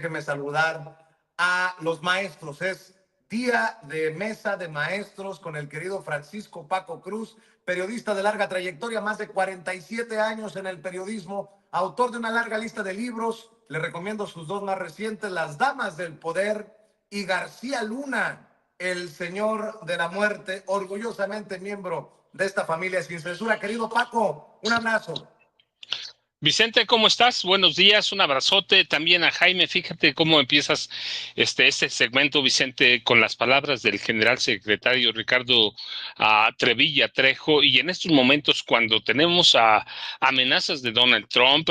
Déjeme saludar a los maestros. Es día de mesa de maestros con el querido Francisco Paco Cruz, periodista de larga trayectoria, más de 47 años en el periodismo, autor de una larga lista de libros. Le recomiendo sus dos más recientes, Las Damas del Poder y García Luna, el Señor de la Muerte, orgullosamente miembro de esta familia sin censura. Querido Paco, un abrazo. Vicente, ¿cómo estás? Buenos días, un abrazote también a Jaime. Fíjate cómo empiezas este segmento, Vicente, con las palabras del general secretario Ricardo Trevilla Trejo. Y en estos momentos, cuando tenemos amenazas de Donald Trump,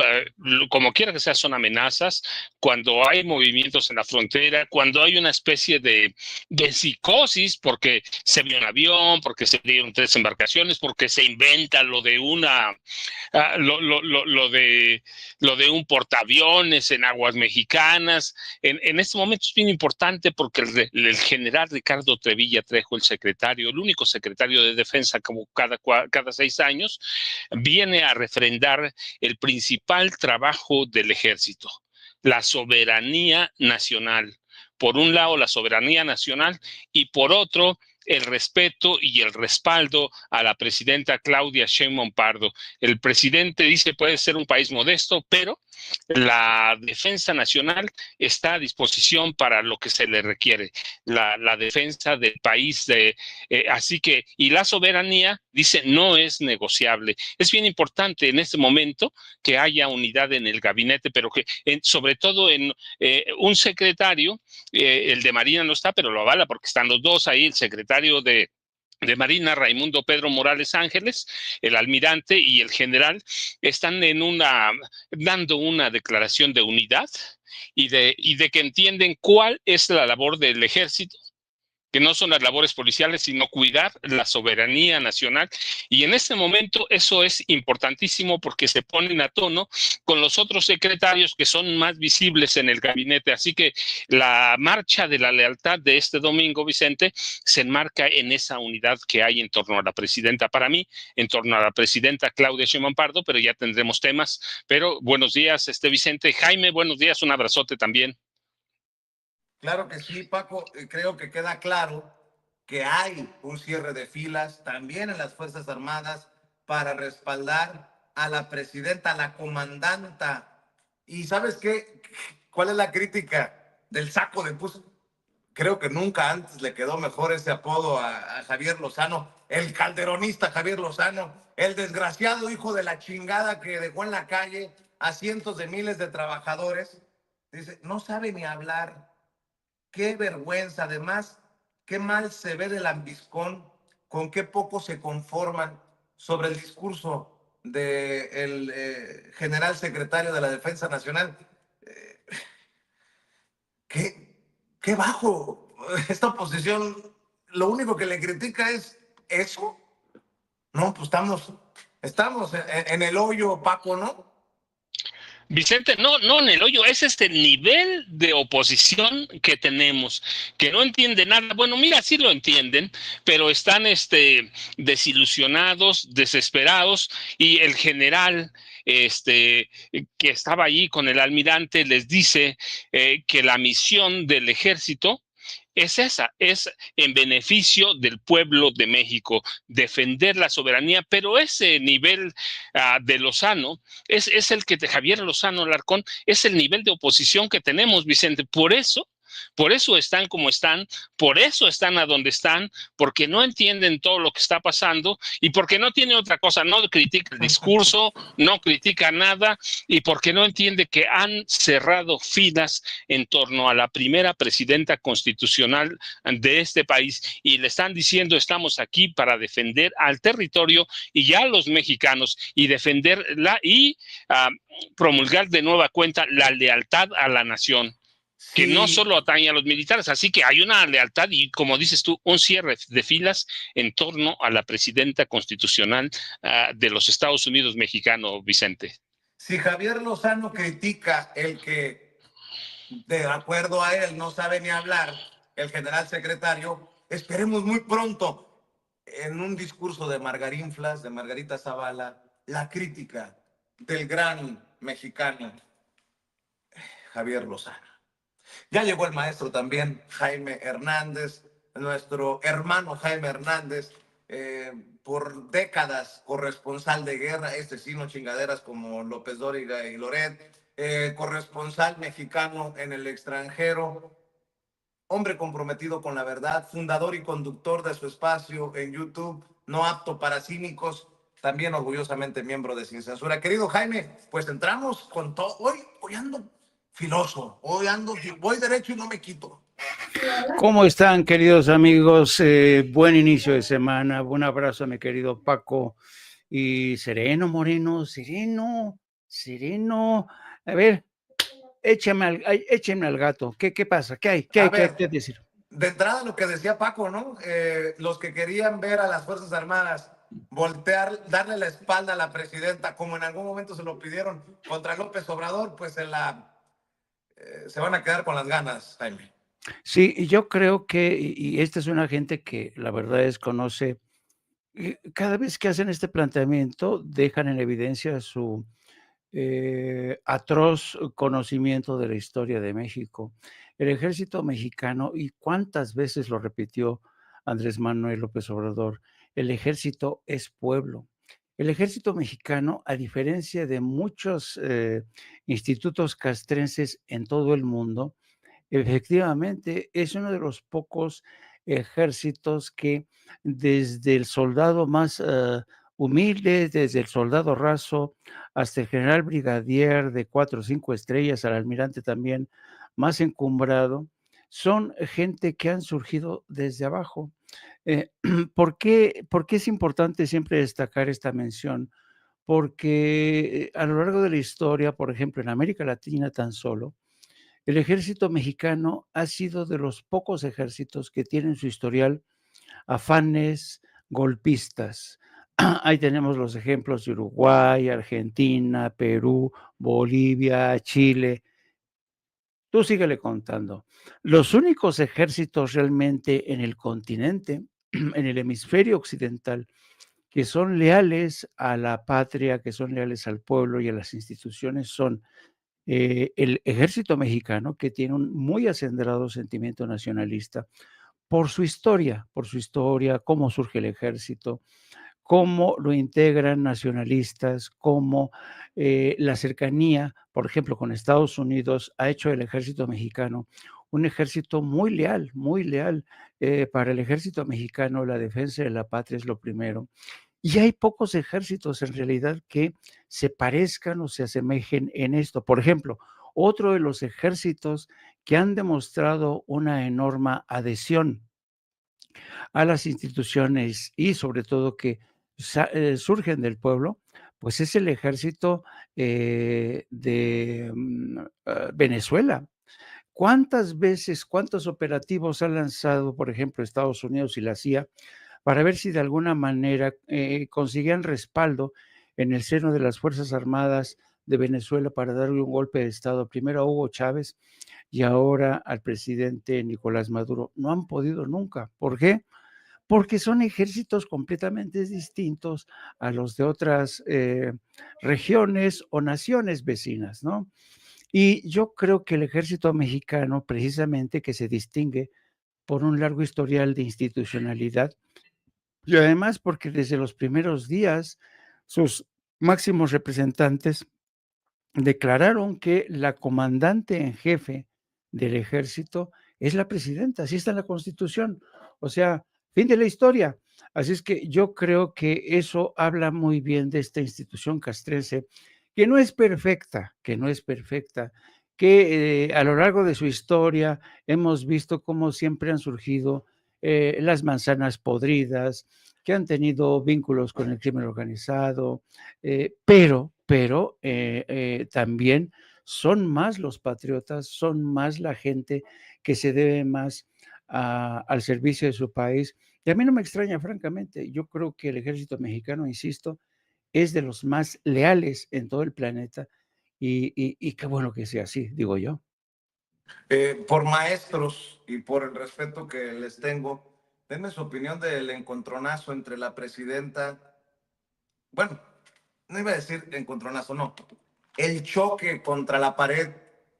como quiera que sea, son amenazas, cuando hay movimientos en la frontera, cuando hay una especie de psicosis, porque se vio un avión, porque se dieron 3 embarcaciones, porque se inventa lo de una lo de un portaaviones en aguas mexicanas. En este momento es bien importante porque el general Ricardo Trevilla Trejo, el secretario, el único secretario de defensa como cada 6 años, viene a refrendar el principal trabajo del ejército, la soberanía nacional. Por un lado, la soberanía nacional y por otro, el respeto y el respaldo a la presidenta Claudia Sheinbaum Pardo. El presidente dice puede ser un país modesto, pero la defensa nacional está a disposición para lo que se le requiere, la defensa del país. Así que, y la soberanía, dice, no es negociable. Es bien importante en este momento que haya unidad en el gabinete, pero que sobre todo en un secretario, el de Marina no está, pero lo avala porque están los dos ahí, el secretario de Marina, Raimundo Pedro Morales Ángeles, el almirante y el general, están dando una declaración de unidad y de que entienden cuál es la labor del ejército, que no son las labores policiales, sino cuidar la soberanía nacional. Y en este momento eso es importantísimo porque se ponen a tono con los otros secretarios que son más visibles en el gabinete. Así que la marcha de la lealtad de este domingo, Vicente, se enmarca en esa unidad que hay en torno a la presidenta, para mí, en torno a la presidenta Claudia Sheinbaum Pardo, pero ya tendremos temas. Pero buenos días, Vicente. Jaime, buenos días, un abrazote también. Claro que sí, Paco. Creo que queda claro que hay un cierre de filas también en las Fuerzas Armadas para respaldar a la presidenta, a la comandanta. ¿Y sabes qué? ¿Cuál es la crítica del saco de pus? Creo que nunca antes le quedó mejor ese apodo a Javier Lozano, el calderonista Javier Lozano, el desgraciado hijo de la chingada que dejó en la calle a cientos de miles de trabajadores. Dice, no sabe ni hablar. Qué vergüenza, además, qué mal se ve del ambiscón, con qué poco se conforman sobre el discurso del general secretario de la Defensa Nacional. Eh, qué, qué bajo. Esta oposición, lo único que le critica es eso. No, pues estamos en el hoyo, Paco, ¿no? Vicente, no en el hoyo, es el nivel de oposición que tenemos, que no entiende nada. Bueno, mira, sí lo entienden, pero están desilusionados, desesperados, y el general que estaba allí con el almirante les dice que la misión del ejército es esa, es en beneficio del pueblo de México, defender la soberanía, pero ese nivel de Lozano es el que de Javier Lozano Alarcón, es el nivel de oposición que tenemos, Vicente. Por eso están como están, por eso están a donde están, porque no entienden todo lo que está pasando y porque no tiene otra cosa, no critica el discurso, no critica nada y porque no entiende que han cerrado filas en torno a la primera presidenta constitucional de este país y le están diciendo estamos aquí para defender al territorio y a los mexicanos y defenderla y promulgar de nueva cuenta la lealtad a la nación, que no Sí, solo atañe a los militares. Así que hay una lealtad y, como dices tú, un cierre de filas en torno a la presidenta constitucional de los Estados Unidos mexicano, Vicente. si Javier Lozano critica el que, de acuerdo a él, no sabe ni hablar, el general secretario, esperemos muy pronto, en un discurso de Margarinflas, de Margarita Zavala, la crítica del gran mexicano Javier Lozano. Ya llegó el maestro también, Jaime Hernández, nuestro hermano Jaime Hernández, por décadas corresponsal de guerra, este sí, no chingaderas como López Dóriga y Loret, corresponsal mexicano en el extranjero, hombre comprometido con la verdad, fundador y conductor de su espacio en YouTube, no apto para cínicos, también orgullosamente miembro de Sin Censura. Querido Jaime, pues entramos con todo. Hoy ando filoso, hoy ando, voy derecho y no me quito. ¿Cómo están, queridos amigos? Buen inicio de semana. Un abrazo a mi querido Paco. Y sereno, Moreno, sereno, sereno. A ver, échame al gato. ¿Qué pasa? ¿Qué hay? ¿Qué hay? ¿Qué hay que decir? De entrada, lo que decía Paco, ¿no? Los que querían ver a las Fuerzas Armadas voltear, darle la espalda a la presidenta, como en algún momento se lo pidieron contra López Obrador, pues se van a quedar con las ganas, Jaime. Sí, y yo creo que, y esta es una gente que la verdad es conoce, cada vez que hacen este planteamiento, dejan en evidencia su atroz conocimiento de la historia de México. El ejército mexicano, y cuántas veces lo repitió Andrés Manuel López Obrador, el ejército es pueblo. El ejército mexicano, a diferencia de muchos institutos castrenses en todo el mundo, efectivamente es uno de los pocos ejércitos que desde el soldado más humilde, desde el soldado raso hasta el general brigadier de 4 o 5 estrellas, al almirante también más encumbrado, son gente que han surgido desde abajo. ¿Por qué es importante siempre destacar esta mención? Porque a lo largo de la historia, por ejemplo, en América Latina tan solo, el ejército mexicano ha sido de los pocos ejércitos que tienen su historial afanes golpistas. Ahí tenemos los ejemplos de Uruguay, Argentina, Perú, Bolivia, Chile. Tú síguele contando. Los únicos ejércitos realmente en el continente, en el hemisferio occidental, que son leales a la patria, que son leales al pueblo y a las instituciones, son el ejército mexicano, que tiene un muy acendrado sentimiento nacionalista por su historia, cómo surge el ejército, cómo lo integran nacionalistas, cómo la cercanía, por ejemplo, con Estados Unidos, ha hecho el ejército mexicano un ejército muy leal, muy leal. Para el ejército mexicano, la defensa de la patria es lo primero. Y hay pocos ejércitos en realidad que se parezcan o se asemejen en esto. Por ejemplo, otro de los ejércitos que han demostrado una enorme adhesión a las instituciones y sobre todo que surgen del pueblo, pues es el ejército de Venezuela. ¿Cuántas veces, cuántos operativos han lanzado, por ejemplo, Estados Unidos y la CIA para ver si de alguna manera conseguían respaldo en el seno de las Fuerzas Armadas de Venezuela para darle un golpe de Estado, primero a Hugo Chávez y ahora al presidente Nicolás Maduro? No han podido nunca. ¿Por qué? Porque son ejércitos completamente distintos a los de otras regiones o naciones vecinas, ¿no? Y yo creo que el ejército mexicano, precisamente, que se distingue por un largo historial de institucionalidad, y además porque desde los primeros días sus máximos representantes declararon que la comandante en jefe del ejército es la presidenta, así está en la Constitución. O sea, fin de la historia. Así es que yo creo que eso habla muy bien de esta institución castrense, que no es perfecta, que no es perfecta, que a lo largo de su historia hemos visto cómo siempre han surgido las manzanas podridas, que han tenido vínculos con el crimen organizado, pero también son más los patriotas, son más la gente que se debe más al servicio de su país. Y a mí no me extraña, francamente, yo creo que el ejército mexicano, insisto, es de los más leales en todo el planeta y qué bueno que sea así, digo yo. Por maestros y por el respeto que les tengo, denme su opinión del encontronazo entre la presidenta. Bueno, no iba a decir encontronazo, no. El choque contra la pared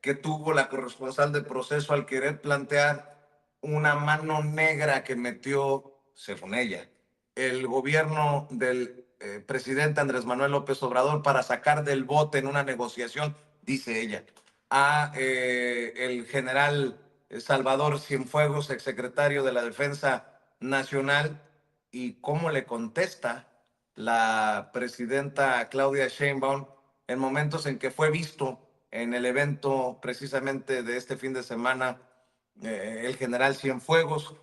que tuvo la corresponsal de Proceso al querer plantear una mano negra que metió, según ella, el gobierno del presidente Andrés Manuel López Obrador para sacar del bote en una negociación, dice ella, a el general Salvador Cienfuegos, exsecretario de la Defensa Nacional, y cómo le contesta la presidenta Claudia Sheinbaum en momentos en que fue visto en el evento precisamente de este fin de semana el general Cienfuegos.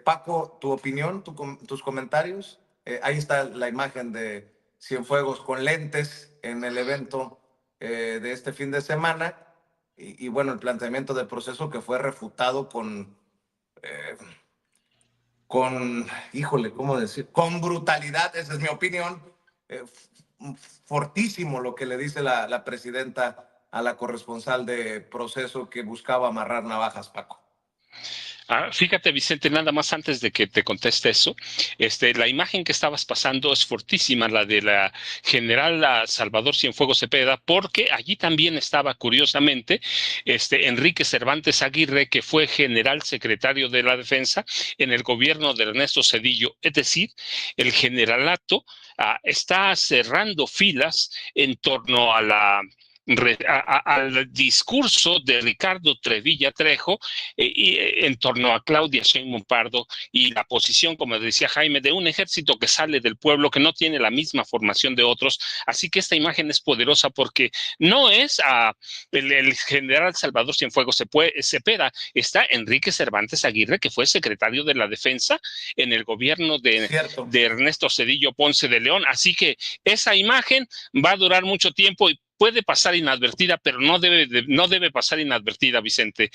Paco, tu opinión, tus comentarios. Ahí está la imagen de Cienfuegos con lentes en el evento de este fin de semana. Y bueno, el planteamiento del Proceso que fue refutado híjole, ¿cómo decir? Con brutalidad, esa es mi opinión. Fortísimo lo que le dice la presidenta a la corresponsal de Proceso, que buscaba amarrar navajas, Paco. Fíjate, Vicente, nada más antes de que te conteste eso, la imagen que estabas pasando es fortísima, la de la general Salvador Cienfuegos Cepeda, porque allí también estaba, curiosamente, Enrique Cervantes Aguirre, que fue general secretario de la Defensa en el gobierno de Ernesto Zedillo. Es decir, el generalato está cerrando filas en torno a al discurso de Ricardo Trevilla Trejo y en torno a Claudia Sheinbaum Pardo y la posición, como decía Jaime, de un ejército que sale del pueblo, que no tiene la misma formación de otros. Así que esta imagen es poderosa porque no es el general Salvador Cienfuegos Cepeda, está Enrique Cervantes Aguirre, que fue secretario de la Defensa en el gobierno de Ernesto Zedillo Ponce de León. Así que esa imagen va a durar mucho tiempo y puede pasar inadvertida, pero no debe pasar inadvertida, Vicente,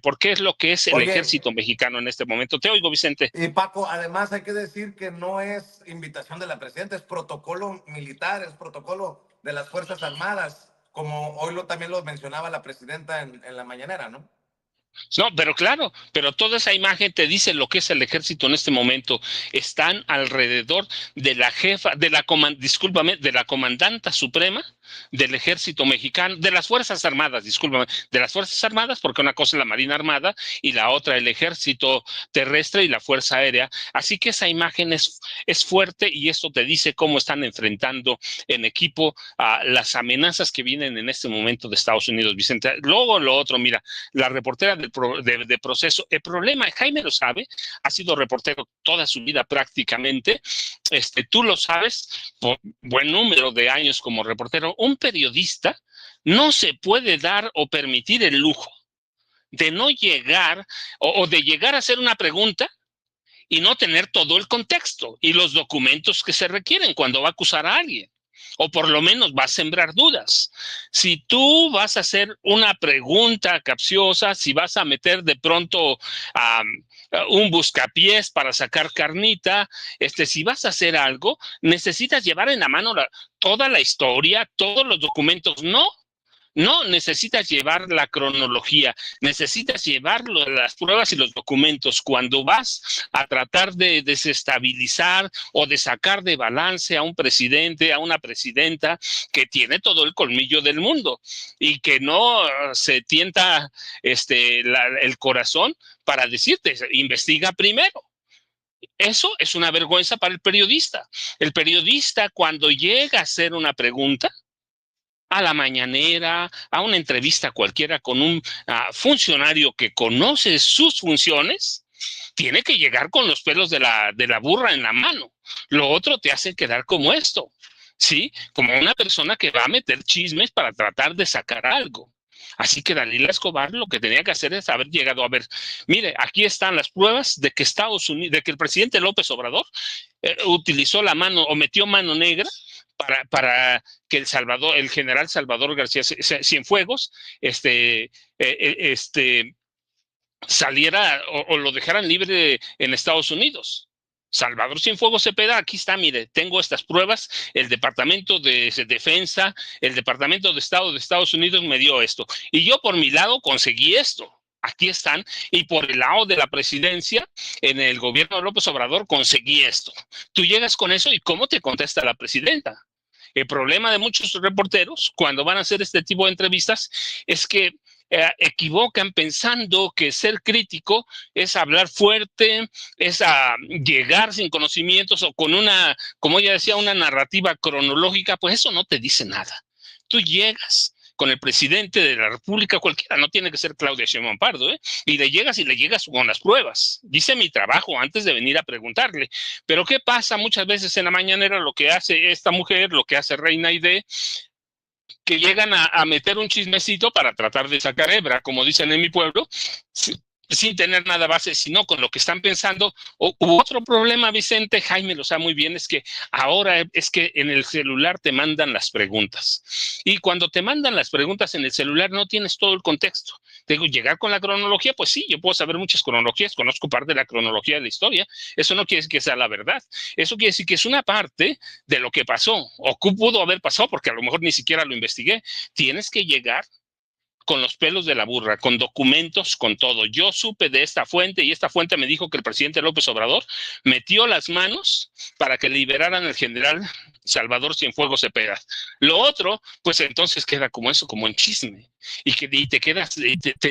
porque es lo que es el ejército mexicano en este momento. Te oigo, Vicente. Y Paco, además hay que decir que no es invitación de la presidenta, es protocolo militar, es protocolo de las Fuerzas Armadas, como hoy también lo mencionaba la presidenta en la mañanera, ¿no? No, pero claro, pero toda esa imagen te dice lo que es el ejército en este momento. Están alrededor de la jefa, de la comandanta suprema del ejército mexicano, de las Fuerzas Armadas, de las Fuerzas Armadas, porque una cosa es la Marina Armada y la otra el ejército terrestre y la Fuerza Aérea. Así que esa imagen es fuerte y esto te dice cómo están enfrentando en equipo a las amenazas que vienen en este momento de Estados Unidos, Vicente. Luego lo otro, mira, la reportera de Proceso, el problema, Jaime lo sabe, ha sido reportero toda su vida prácticamente, tú lo sabes, por buen número de años como reportero, un periodista no se puede dar o permitir el lujo de no llegar o de llegar a hacer una pregunta y no tener todo el contexto y los documentos que se requieren cuando va a acusar a alguien. O por lo menos va a sembrar dudas. Si tú vas a hacer una pregunta capciosa, si vas a meter de pronto un buscapiés para sacar carnita, si vas a hacer algo, necesitas llevar en la mano toda la historia, todos los documentos. No necesitas llevar la cronología, necesitas llevar las pruebas y los documentos. Cuando vas a tratar de desestabilizar o de sacar de balance a un presidente, a una presidenta que tiene todo el colmillo del mundo y que no se tienta el corazón para decirte, investiga primero. Eso es una vergüenza para el periodista. El periodista, cuando llega a hacer una pregunta, a la mañanera, a una entrevista cualquiera con un funcionario que conoce sus funciones, tiene que llegar con los pelos de la burra en la mano. Lo otro te hace quedar como esto, ¿sí? Como una persona que va a meter chismes para tratar de sacar algo. Así que Dalila Escobar lo que tenía que hacer es haber llegado a ver, mire, aquí están las pruebas de que Estados Unidos, de que el presidente López Obrador utilizó la mano o metió mano negra para que el general Salvador García Cienfuegos saliera o lo dejaran libre en Estados Unidos. Salvador Cienfuegos Cepeda, aquí está, mire, tengo estas pruebas, el Departamento de Defensa, el Departamento de Estado de Estados Unidos me dio esto, y yo por mi lado conseguí esto. Aquí están, y por el lado de la presidencia, en el gobierno de López Obrador, conseguí esto. Tú llegas con eso y ¿cómo te contesta la presidenta? El problema de muchos reporteros cuando van a hacer este tipo de entrevistas es que equivocan pensando que ser crítico es hablar fuerte, es llegar sin conocimientos o con una, como ella decía, una narrativa cronológica. Pues eso no te dice nada. Tú llegas con el presidente de la República, cualquiera, no tiene que ser Claudia Sheinbaum Pardo, y le llegas con las pruebas. Dice mi trabajo antes de venir a preguntarle. Pero ¿qué pasa muchas veces en la mañanera? Lo que hace esta mujer, lo que hace Reina Aide, que llegan a meter un chismecito para tratar de sacar hebra, como dicen en mi pueblo, sin tener nada base, sino con lo que están pensando. Otro problema, Vicente, Jaime lo sabe muy bien, es que ahora es que en el celular te mandan las preguntas. Y cuando te mandan las preguntas en el celular no tienes todo el contexto. Te digo, llegar con la cronología, pues sí, yo puedo saber muchas cronologías, conozco parte de la cronología de la historia. Eso no quiere decir que sea la verdad. Eso quiere decir que es una parte de lo que pasó, o que pudo haber pasado, porque a lo mejor ni siquiera lo investigué. Tienes que llegar con los pelos de la burra, con documentos, con todo. Yo supe de esta fuente y esta fuente me dijo que el presidente López Obrador metió las manos para que liberaran al general Salvador Cienfuegos Cepeda. Lo otro, pues entonces queda como eso, como en chisme, y te quedas,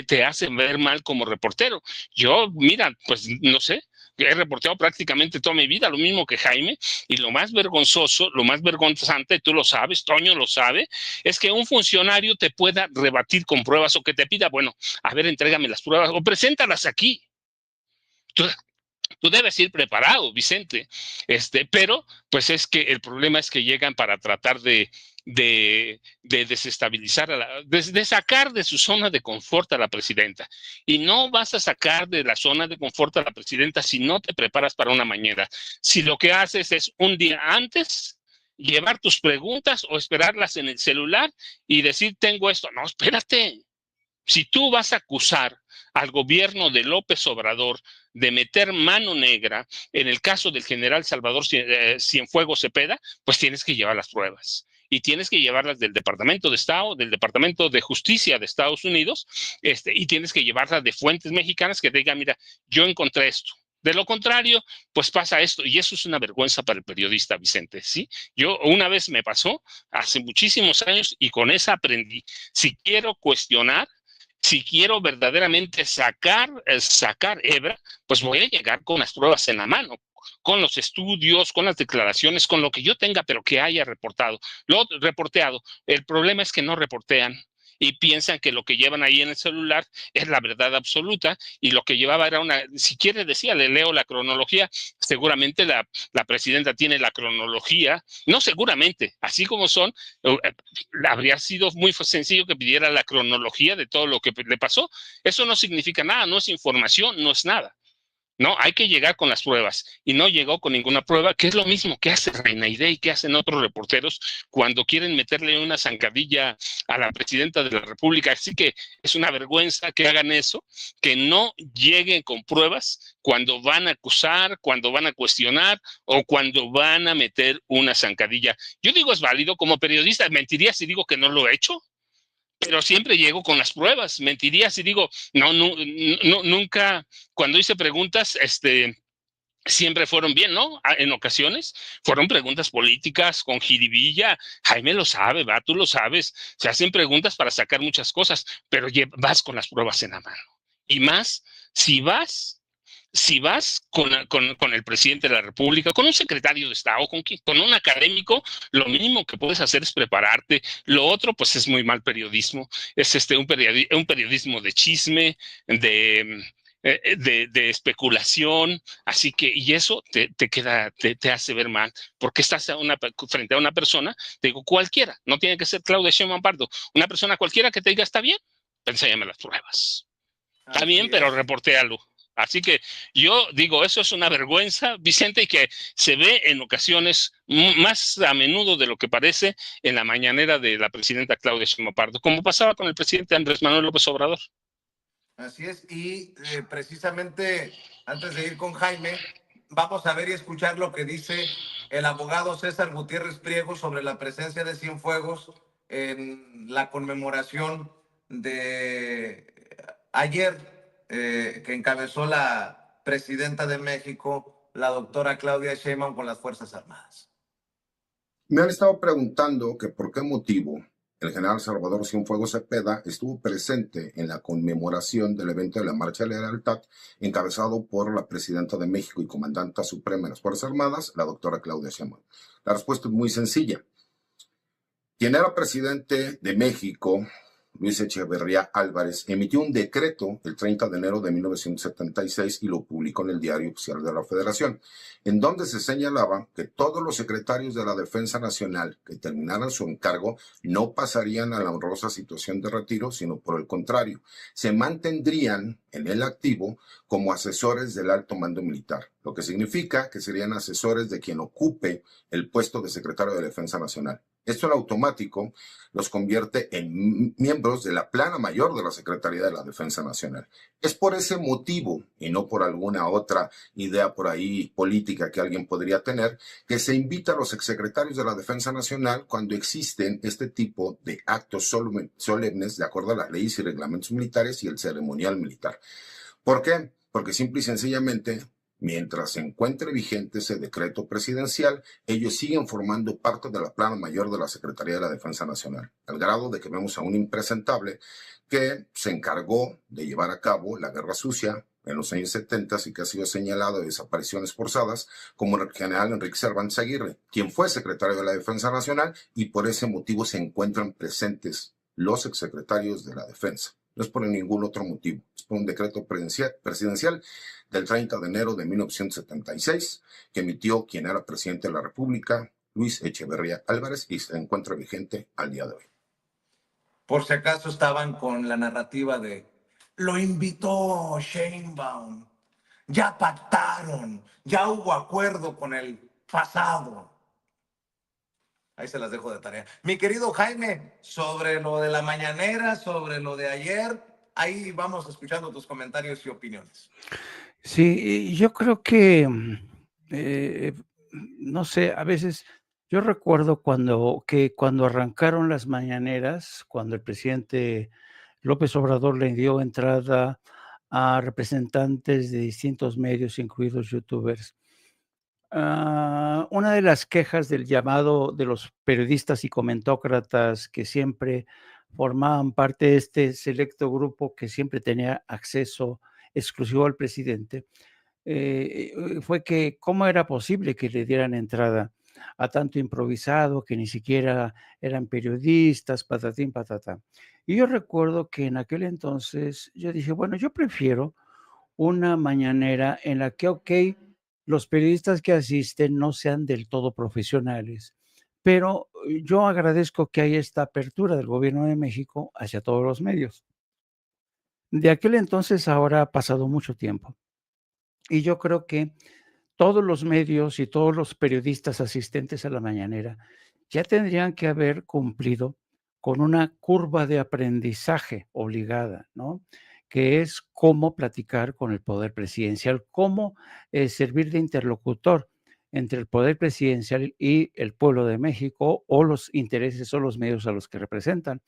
te hacen ver mal como reportero. Yo, mira, pues no sé, he reporteado prácticamente toda mi vida, lo mismo que Jaime, y lo más vergonzoso, lo más vergonzante, tú lo sabes, Toño lo sabe, es que un funcionario te pueda rebatir con pruebas o que te pida, bueno, a ver, entrégame las pruebas o preséntalas aquí. Tú debes ir preparado, Vicente. Pero, pues es que el problema es que llegan para tratar de desestabilizar, de sacar de su zona de confort a la presidenta. Y no vas a sacar de la zona de confort a la presidenta si no te preparas para una mañana. Si lo que haces es un día antes llevar tus preguntas o esperarlas en el celular y decir, tengo esto. No, espérate. Si tú vas a acusar al gobierno de López Obrador de meter mano negra en el caso del general Salvador Cienfuegos Cepeda, pues tienes que llevar las pruebas. Y tienes que llevarlas del Departamento de Estado, del Departamento de Justicia de Estados Unidos, y tienes que llevarlas de fuentes mexicanas que te digan, mira, yo encontré esto. De lo contrario, pues pasa esto, y eso es una vergüenza para el periodista, Vicente, ¿sí? Yo una vez me pasó, hace muchísimos años, y con esa aprendí. Si quiero cuestionar, si quiero verdaderamente sacar hebra, pues voy a llegar con las pruebas en la mano, con los estudios, con las declaraciones, con lo que yo tenga, pero que haya reporteado. El problema es que no reportean y piensan que lo que llevan ahí en el celular es la verdad absoluta, y lo que llevaba era si quiere decía, le leo la cronología, seguramente la presidenta tiene la cronología, no seguramente, así como son, habría sido muy sencillo que pidiera la cronología de todo lo que le pasó. Eso no significa nada, no es información, no es nada. No, hay que llegar con las pruebas, y no llegó con ninguna prueba, que es lo mismo que hace Reina Aide y que hacen otros reporteros cuando quieren meterle una zancadilla a la presidenta de la República. Así que es una vergüenza que hagan eso, que no lleguen con pruebas cuando van a acusar, cuando van a cuestionar o cuando van a meter una zancadilla. Yo digo, es válido como periodista, mentiría si digo que no lo he hecho, pero siempre llego con las pruebas. Mentiría si digo, no, nunca, cuando hice preguntas, siempre fueron bien, ¿no? En ocasiones fueron preguntas políticas con jiribilla. Jaime lo sabe, va, tú lo sabes. Se hacen preguntas para sacar muchas cosas, pero vas con las pruebas en la mano. Y más, si vas con el presidente de la República, con un secretario de Estado, con un académico, lo mínimo que puedes hacer es prepararte. Lo otro, pues es muy mal periodismo. Es un periodismo de chisme, de especulación. Así que, y eso te hace ver mal, porque estás frente a una persona, te digo, cualquiera, no tiene que ser Claudia Sheinbaum Pardo, una persona cualquiera que te diga, está bien, enséñame las pruebas. Está bien, pero reportéalo. Así que yo digo, eso es una vergüenza, Vicente, y que se ve en ocasiones más a menudo de lo que parece en la mañanera de la presidenta Claudia Sheinbaum Pardo, como pasaba con el presidente Andrés Manuel López Obrador. Así es, y precisamente antes de ir con Jaime, vamos a ver y escuchar lo que dice el abogado César Gutiérrez Priego sobre la presencia de Cienfuegos en la conmemoración de ayer que encabezó la presidenta de México, la doctora Claudia Sheinbaum, con las Fuerzas Armadas. Me han estado preguntando que por qué motivo el general Salvador Cienfuegos Cepeda estuvo presente en la conmemoración del evento de la Marcha de la Lealtad, encabezado por la presidenta de México y comandanta suprema de las Fuerzas Armadas, la doctora Claudia Sheinbaum. La respuesta es muy sencilla. Quien era presidente de México, Luis Echeverría Álvarez, emitió un decreto el 30 de enero de 1976 y lo publicó en el Diario Oficial de la Federación, en donde se señalaba que todos los secretarios de la Defensa Nacional que terminaran su encargo no pasarían a la honrosa situación de retiro, sino por el contrario, se mantendrían en el activo como asesores del alto mando militar, lo que significa que serían asesores de quien ocupe el puesto de secretario de Defensa Nacional. Esto en automático los convierte en miembros de la plana mayor de la Secretaría de la Defensa Nacional. Es por ese motivo, y no por alguna otra idea por ahí política que alguien podría tener, que se invita a los exsecretarios de la Defensa Nacional cuando existen este tipo de actos solemnes de acuerdo a las leyes y reglamentos militares y el ceremonial militar. ¿Por qué? Porque simple y sencillamente, mientras se encuentre vigente ese decreto presidencial, ellos siguen formando parte de la plana mayor de la Secretaría de la Defensa Nacional, al grado de que vemos a un impresentable que se encargó de llevar a cabo la guerra sucia en los años 70 y que ha sido señalado de desapariciones forzadas como el general Enrique Cervantes Aguirre, quien fue secretario de la Defensa Nacional, y por ese motivo se encuentran presentes los exsecretarios de la Defensa. No es por ningún otro motivo, es por un decreto presidencial del 30 de enero de 1976 que emitió quien era presidente de la República, Luis Echeverría Álvarez, y se encuentra vigente al día de hoy. Por si acaso estaban con la narrativa de lo invitó Sheinbaum, ya pactaron, ya hubo acuerdo con el pasado. Ahí se las dejo de tarea. Mi querido Jaime, sobre lo de la mañanera, sobre lo de ayer, ahí vamos escuchando tus comentarios y opiniones. Sí, yo creo que, eh, no sé, a veces yo recuerdo cuando arrancaron las mañaneras, cuando el presidente López Obrador le dio entrada a representantes de distintos medios, incluidos youtubers. Una de las quejas del llamado de los periodistas y comentócratas que siempre formaban parte de este selecto grupo que siempre tenía acceso exclusivo al presidente, fue que cómo era posible que le dieran entrada a tanto improvisado, que ni siquiera eran periodistas, patatín, patatán. Y yo recuerdo que en aquel entonces yo dije, bueno, yo prefiero una mañanera en la que, okey, los periodistas que asisten no sean del todo profesionales, pero yo agradezco que haya esta apertura del gobierno de México hacia todos los medios. De aquel entonces a ahora ha pasado mucho tiempo, y yo creo que todos los medios y todos los periodistas asistentes a la mañanera ya tendrían que haber cumplido con una curva de aprendizaje obligada, ¿no? Que es cómo platicar con el poder presidencial, cómo servir de interlocutor entre el poder presidencial y el pueblo de México o los intereses o los medios a los que representan.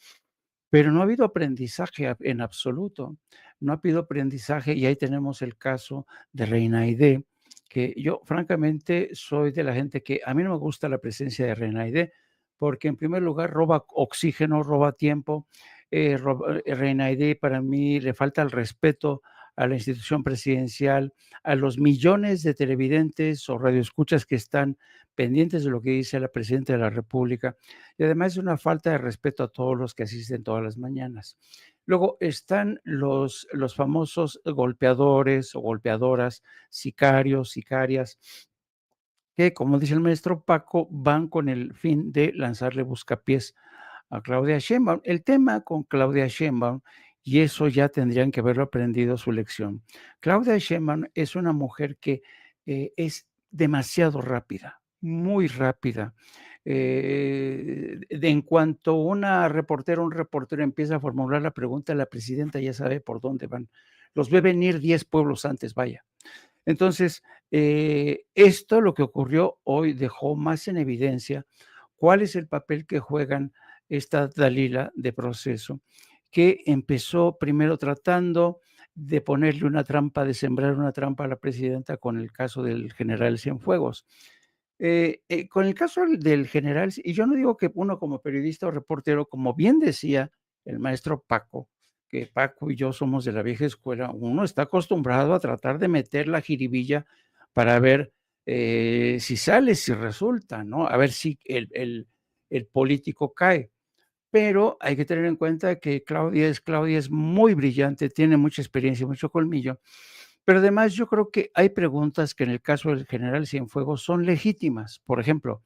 Pero no ha habido aprendizaje en absoluto, no ha habido aprendizaje y ahí tenemos el caso de Reina Aidé, que yo francamente soy de la gente que a mí no me gusta la presencia de Reina Aidé, porque en primer lugar roba oxígeno, roba tiempo, Reina Aidé para mí le falta el respeto a la institución presidencial, a los millones de televidentes o radioescuchas que están pendientes de lo que dice la presidenta de la República, y además es una falta de respeto a todos los que asisten todas las mañanas. Luego están los famosos golpeadores o golpeadoras, sicarios, sicarias, que, como dice el maestro Paco, van con el fin de lanzarle buscapiés a Claudia Sheinbaum. El tema con Claudia Sheinbaum, y eso ya tendrían que haberlo aprendido su lección. Claudia Sheinbaum es una mujer que es demasiado rápida, muy rápida. En cuanto una reportera o un reportero empieza a formular la pregunta, la presidenta ya sabe por dónde van. Los ve venir 10 pueblos antes, vaya. Entonces, esto lo que ocurrió hoy dejó más en evidencia cuál es el papel que juegan esta Dalila de Proceso, que empezó primero tratando de ponerle una trampa, de sembrar una trampa a la presidenta con el caso del general Cienfuegos. Con el caso del general, y yo no digo que uno como periodista o reportero, como bien decía el maestro Paco, que Paco y yo somos de la vieja escuela, uno está acostumbrado a tratar de meter la jiribilla para ver si sale, si resulta, ¿no? A ver si el político cae. Pero hay que tener en cuenta que Claudia es muy brillante, tiene mucha experiencia, mucho colmillo, pero además yo creo que hay preguntas que en el caso del general Cienfuegos son legítimas. Por ejemplo,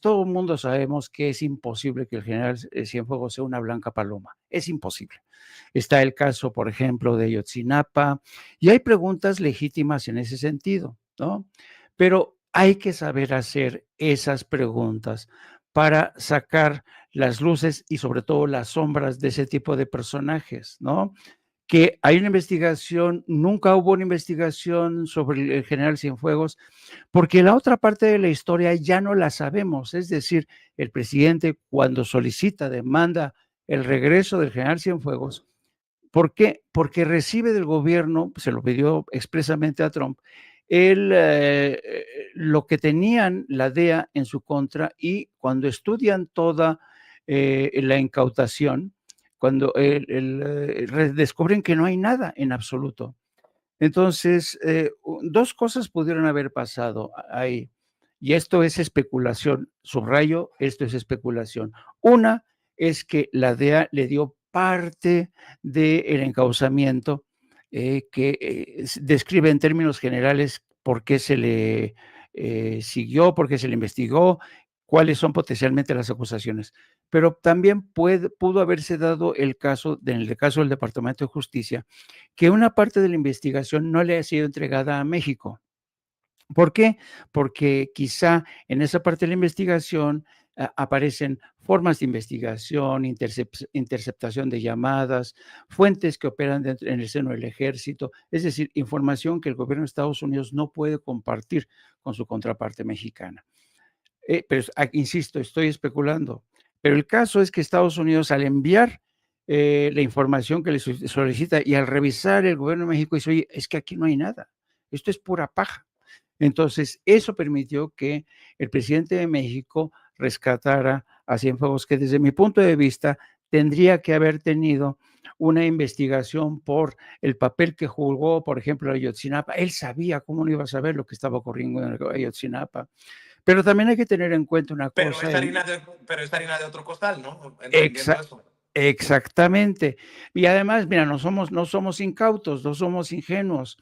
todo el mundo sabemos que es imposible que el general Cienfuegos sea una blanca paloma, es imposible. Está el caso, por ejemplo, de Ayotzinapa, y hay preguntas legítimas en ese sentido, ¿no? Pero hay que saber hacer esas preguntas para sacar las luces y sobre todo las sombras de ese tipo de personajes, ¿no? Que hay una investigación, nunca hubo una investigación sobre el general Cienfuegos, porque la otra parte de la historia ya no la sabemos. Es decir, el presidente cuando solicita, demanda el regreso del general Cienfuegos, ¿por qué? Porque recibe del gobierno, se lo pidió expresamente a Trump, el, lo que tenían la DEA en su contra, y cuando estudian toda la incautación, cuando descubren que no hay nada en absoluto. Entonces, dos cosas pudieron haber pasado ahí, y esto es especulación, subrayo, esto es especulación. Una es que la DEA le dio parte del encauzamiento, que describe en términos generales por qué se le siguió, por qué se le investigó, cuáles son potencialmente las acusaciones. Pero también pudo haberse dado el caso, en el caso del Departamento de Justicia, que una parte de la investigación no le ha sido entregada a México. ¿Por qué? Porque quizá en esa parte de la investigación aparecen formas de investigación, interceptación de llamadas, fuentes que operan en el seno del ejército, es decir, información que el gobierno de Estados Unidos no puede compartir con su contraparte mexicana. Pero insisto, estoy especulando. Pero el caso es que Estados Unidos, al enviar la información que le solicita y al revisar el gobierno de México, dice, oye, es que aquí no hay nada, esto es pura paja. Entonces, eso permitió que el presidente de México rescatara a Cienfuegos, que desde mi punto de vista tendría que haber tenido una investigación por el papel que jugó, por ejemplo, Ayotzinapa. Él sabía, cómo no iba a saber lo que estaba ocurriendo en Ayotzinapa. Pero también hay que tener en cuenta una Pero cosa. pero es harina de otro costal, ¿no? Entendiendo Exa eso. Exactamente. Y además, mira, no somos incautos, no somos ingenuos.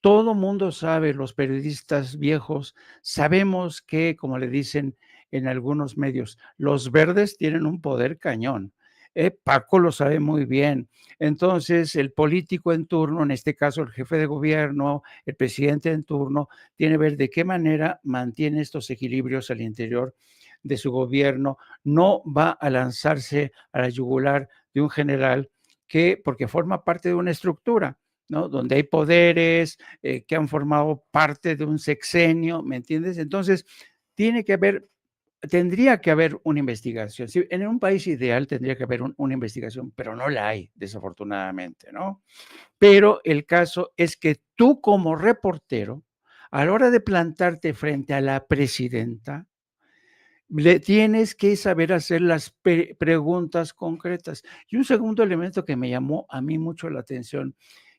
Todo mundo sabe, los periodistas viejos, sabemos que, como le dicen en algunos medios, los verdes tienen un poder cañón. Paco lo sabe muy bien. Entonces, el político en turno, en este caso el jefe de gobierno, el presidente en turno, tiene que ver de qué manera mantiene estos equilibrios al interior de su gobierno. No va a lanzarse a la yugular de un general porque forma parte de una estructura, ¿no? Donde hay poderes que han formado parte de un sexenio, ¿me entiendes? Entonces, tendría que haber una investigación. Sí, en un país ideal tendría que haber una investigación, pero no la hay, desafortunadamente, ¿no? Pero el caso es que tú como reportero, a la hora de plantarte frente a la presidenta, le tienes que saber hacer las preguntas concretas. Y un segundo elemento que me llamó a mí mucho la atención,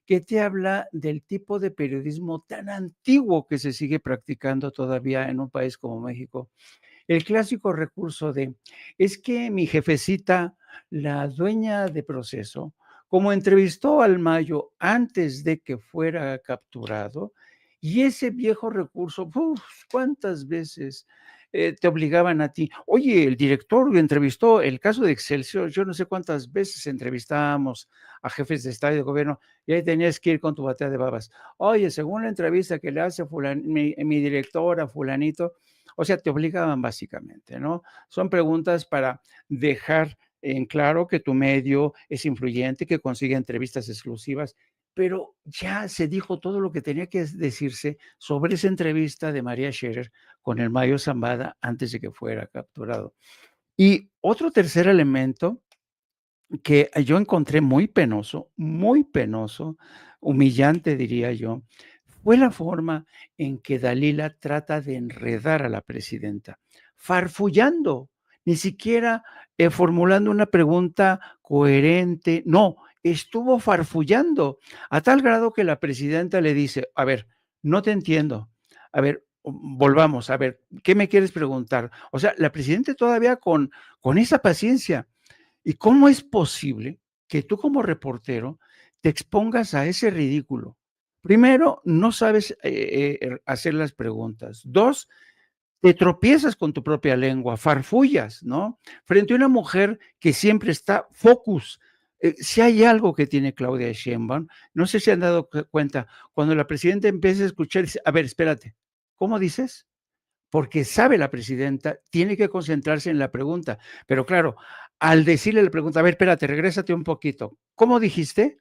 que te habla del tipo de periodismo tan antiguo que se sigue practicando todavía en un país como México. El clásico recurso de, es que mi jefecita, la dueña de proceso, como entrevistó al Mayo antes de que fuera capturado, y ese viejo recurso, ¡uf! ¿Cuántas veces te obligaban a ti? Oye, el director entrevistó el caso de Excelsior, yo no sé cuántas veces entrevistábamos a jefes de Estado y de gobierno, y ahí tenías que ir con tu batea de babas. Oye, según la entrevista que le hace mi directora, fulanito, o sea, te obligaban básicamente, ¿no? Son preguntas para dejar en claro que tu medio es influyente, que consigue entrevistas exclusivas, pero ya se dijo todo lo que tenía que decirse sobre esa entrevista de María Scherer con el Mayo Zambada antes de que fuera capturado. Y otro tercer elemento que yo encontré muy penoso, humillante, diría yo, fue la forma en que Dalila trata de enredar a la presidenta, farfullando, ni siquiera formulando una pregunta coherente, no, estuvo farfullando a tal grado que la presidenta le dice, a ver, no te entiendo, a ver, volvamos, a ver, ¿qué me quieres preguntar? O sea, la presidenta todavía con esa paciencia. ¿Y cómo es posible que tú como reportero te expongas a ese ridículo? Primero, no sabes hacer las preguntas. Dos, te tropiezas con tu propia lengua, farfullas, ¿no? Frente a una mujer que siempre está focus. Si hay algo que tiene Claudia Sheinbaum, no sé si han dado cuenta, cuando la presidenta empieza a escuchar, dice, a ver, espérate, ¿cómo dices? Porque sabe la presidenta, tiene que concentrarse en la pregunta. Pero claro, al decirle la pregunta, a ver, espérate, regrésate un poquito. ¿Cómo dijiste?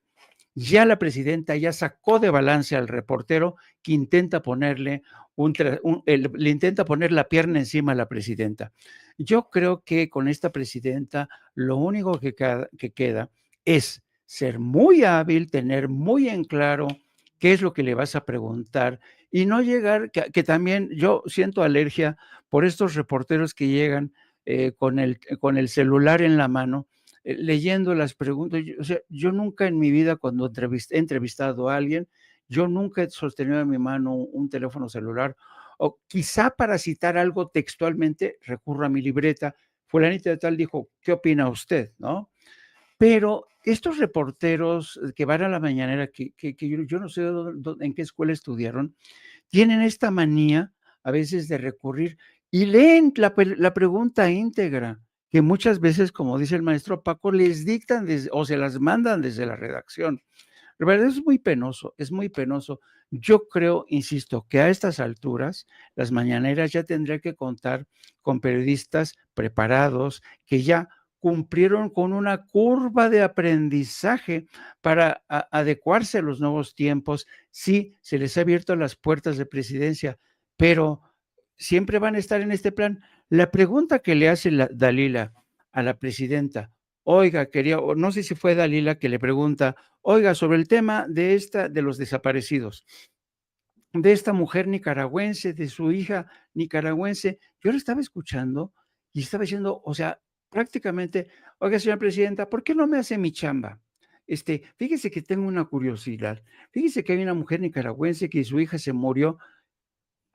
Ya la presidenta ya sacó de balance al reportero que intenta ponerle le intenta poner la pierna encima a la presidenta. Yo creo que con esta presidenta lo único que queda es ser muy hábil, tener muy en claro qué es lo que le vas a preguntar y no llegar, que también yo siento alergia por estos reporteros que llegan con el celular en la mano leyendo las preguntas. O sea, yo nunca en mi vida cuando he entrevistado a alguien, yo nunca he sostenido en mi mano un teléfono celular, o quizá para citar algo textualmente recurro a mi libreta, fulanita de tal dijo, ¿qué opina usted? ¿No? Pero estos reporteros que van a la mañanera, que yo no sé en qué escuela estudiaron, tienen esta manía a veces de recurrir y leen la pregunta íntegra, que muchas veces, como dice el maestro Paco, les dictan o se las mandan desde la redacción. La verdad es muy penoso, es muy penoso. Yo creo, insisto, que a estas alturas las mañaneras ya tendría que contar con periodistas preparados que ya cumplieron con una curva de aprendizaje para adecuarse a los nuevos tiempos. Sí, se les ha abierto las puertas de presidencia, pero siempre van a estar en este plan. La pregunta que le hace Dalila a la presidenta, oiga, quería, o no sé si fue Dalila que le pregunta, oiga, sobre el tema de los desaparecidos, de esta mujer nicaragüense, de su hija nicaragüense, yo la estaba escuchando y estaba diciendo, o sea, prácticamente, oiga, señora presidenta, ¿por qué no me hace mi chamba? Fíjese que tengo una curiosidad. Fíjese que hay una mujer nicaragüense que su hija se murió.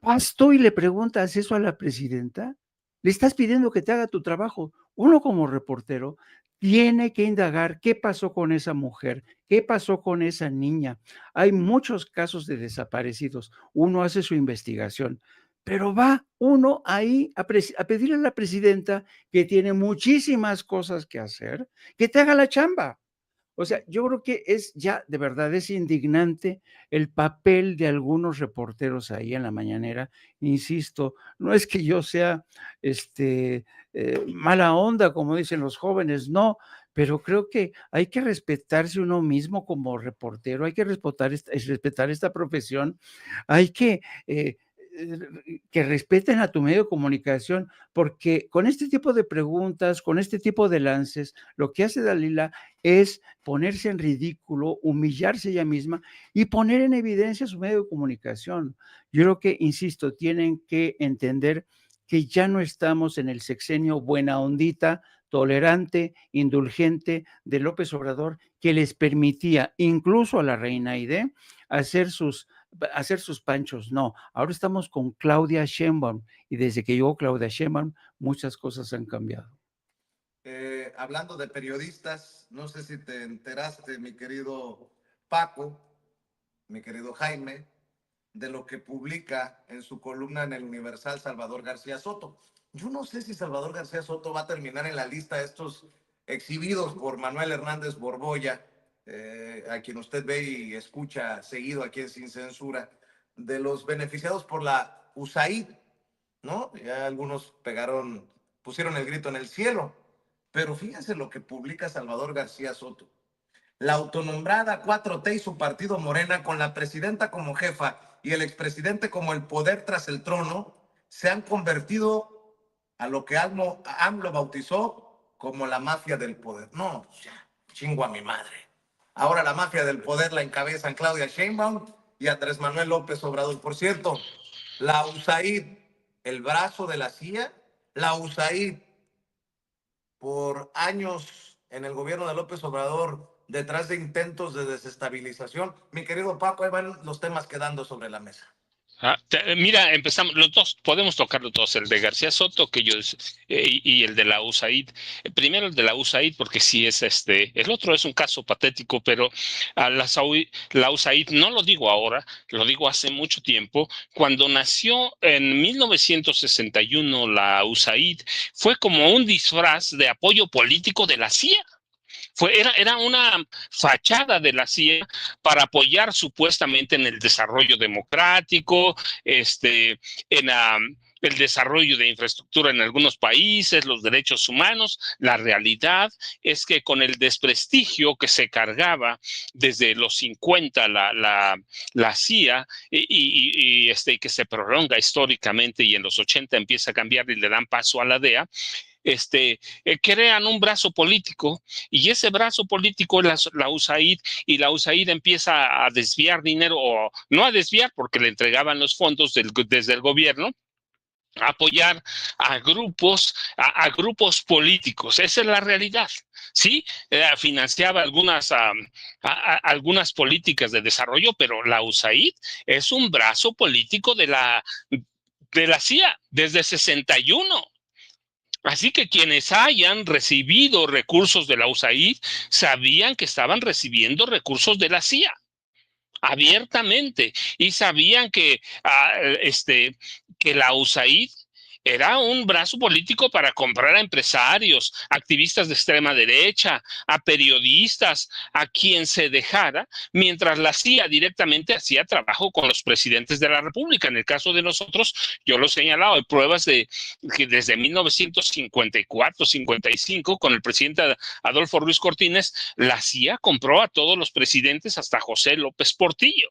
¿Vas tú y le preguntas eso a la presidenta? Le estás pidiendo que te haga tu trabajo. Uno como reportero tiene que indagar qué pasó con esa mujer, qué pasó con esa niña. Hay muchos casos de desaparecidos. Uno hace su investigación, pero va uno ahí a pedirle a la presidenta, que tiene muchísimas cosas que hacer, que te haga la chamba. O sea, yo creo que es ya, de verdad, es indignante el papel de algunos reporteros ahí en la mañanera. Insisto, no es que yo sea mala onda, como dicen los jóvenes, no, pero creo que hay que respetarse uno mismo como reportero, hay que respetar esta profesión, hay que respeten a tu medio de comunicación, porque con este tipo de preguntas, con este tipo de lances, lo que hace Dalila es ponerse en ridículo, humillarse ella misma y poner en evidencia su medio de comunicación. Yo creo que, insisto, tienen que entender que ya no estamos en el sexenio buena ondita, tolerante, indulgente de López Obrador, que les permitía incluso a la reina Aide hacer sus panchos. No, ahora estamos con Claudia Sheinbaum y desde que llegó Claudia Sheinbaum muchas cosas han cambiado. Hablando de periodistas, no sé si te enteraste, mi querido Paco, mi querido Jaime, de lo que publica en su columna en el Universal Salvador García Soto. Yo no sé si Salvador García Soto va a terminar en la lista de estos exhibidos por Manuel Hernández Borbolla, a quien usted ve y escucha seguido aquí en Sin Censura, de los beneficiados por la USAID, ¿no? Ya algunos pusieron el grito en el cielo, pero fíjense lo que publica Salvador García Soto. La autonombrada 4T y su partido Morena, con la presidenta como jefa y el expresidente como el poder tras el trono, se han convertido a lo que AMLO bautizó como la mafia del poder. No, ya, chingo a mi madre. Ahora la mafia del poder la encabezan Claudia Sheinbaum y Andrés Manuel López Obrador. Por cierto, la USAID, el brazo de la CIA, la USAID por años en el gobierno de López Obrador detrás de intentos de desestabilización. Mi querido Paco, ahí van los temas quedando sobre la mesa. Mira, empezamos, los dos, podemos tocarlos todos, el de García Soto que y el de la USAID. Primero el de la USAID, porque sí es el otro es un caso patético, pero la USAID, no lo digo ahora, lo digo hace mucho tiempo, cuando nació en 1961 la USAID, fue como un disfraz de apoyo político de la CIA. Era una fachada de la CIA para apoyar supuestamente en el desarrollo democrático, en el desarrollo de infraestructura en algunos países, los derechos humanos. La realidad es que con el desprestigio que se cargaba desde los 50 la CIA y que se prolonga históricamente y en los 80 empieza a cambiar y le dan paso a la DEA, crean un brazo político y ese brazo político es la USAID, y la USAID empieza a desviar dinero, o no a desviar porque le entregaban los fondos desde el gobierno, a apoyar a grupos políticos. Esa es la realidad. Sí, financiaba algunas políticas de desarrollo, pero la USAID es un brazo político de la CIA desde 61. Así que quienes hayan recibido recursos de la USAID sabían que estaban recibiendo recursos de la CIA abiertamente, y sabían que la USAID era un brazo político para comprar a empresarios, activistas de extrema derecha, a periodistas, a quien se dejara, mientras la CIA directamente hacía trabajo con los presidentes de la República. En el caso de nosotros, yo lo he señalado, hay pruebas de que desde 1954-55, con el presidente Adolfo Ruiz Cortines, la CIA compró a todos los presidentes hasta José López Portillo.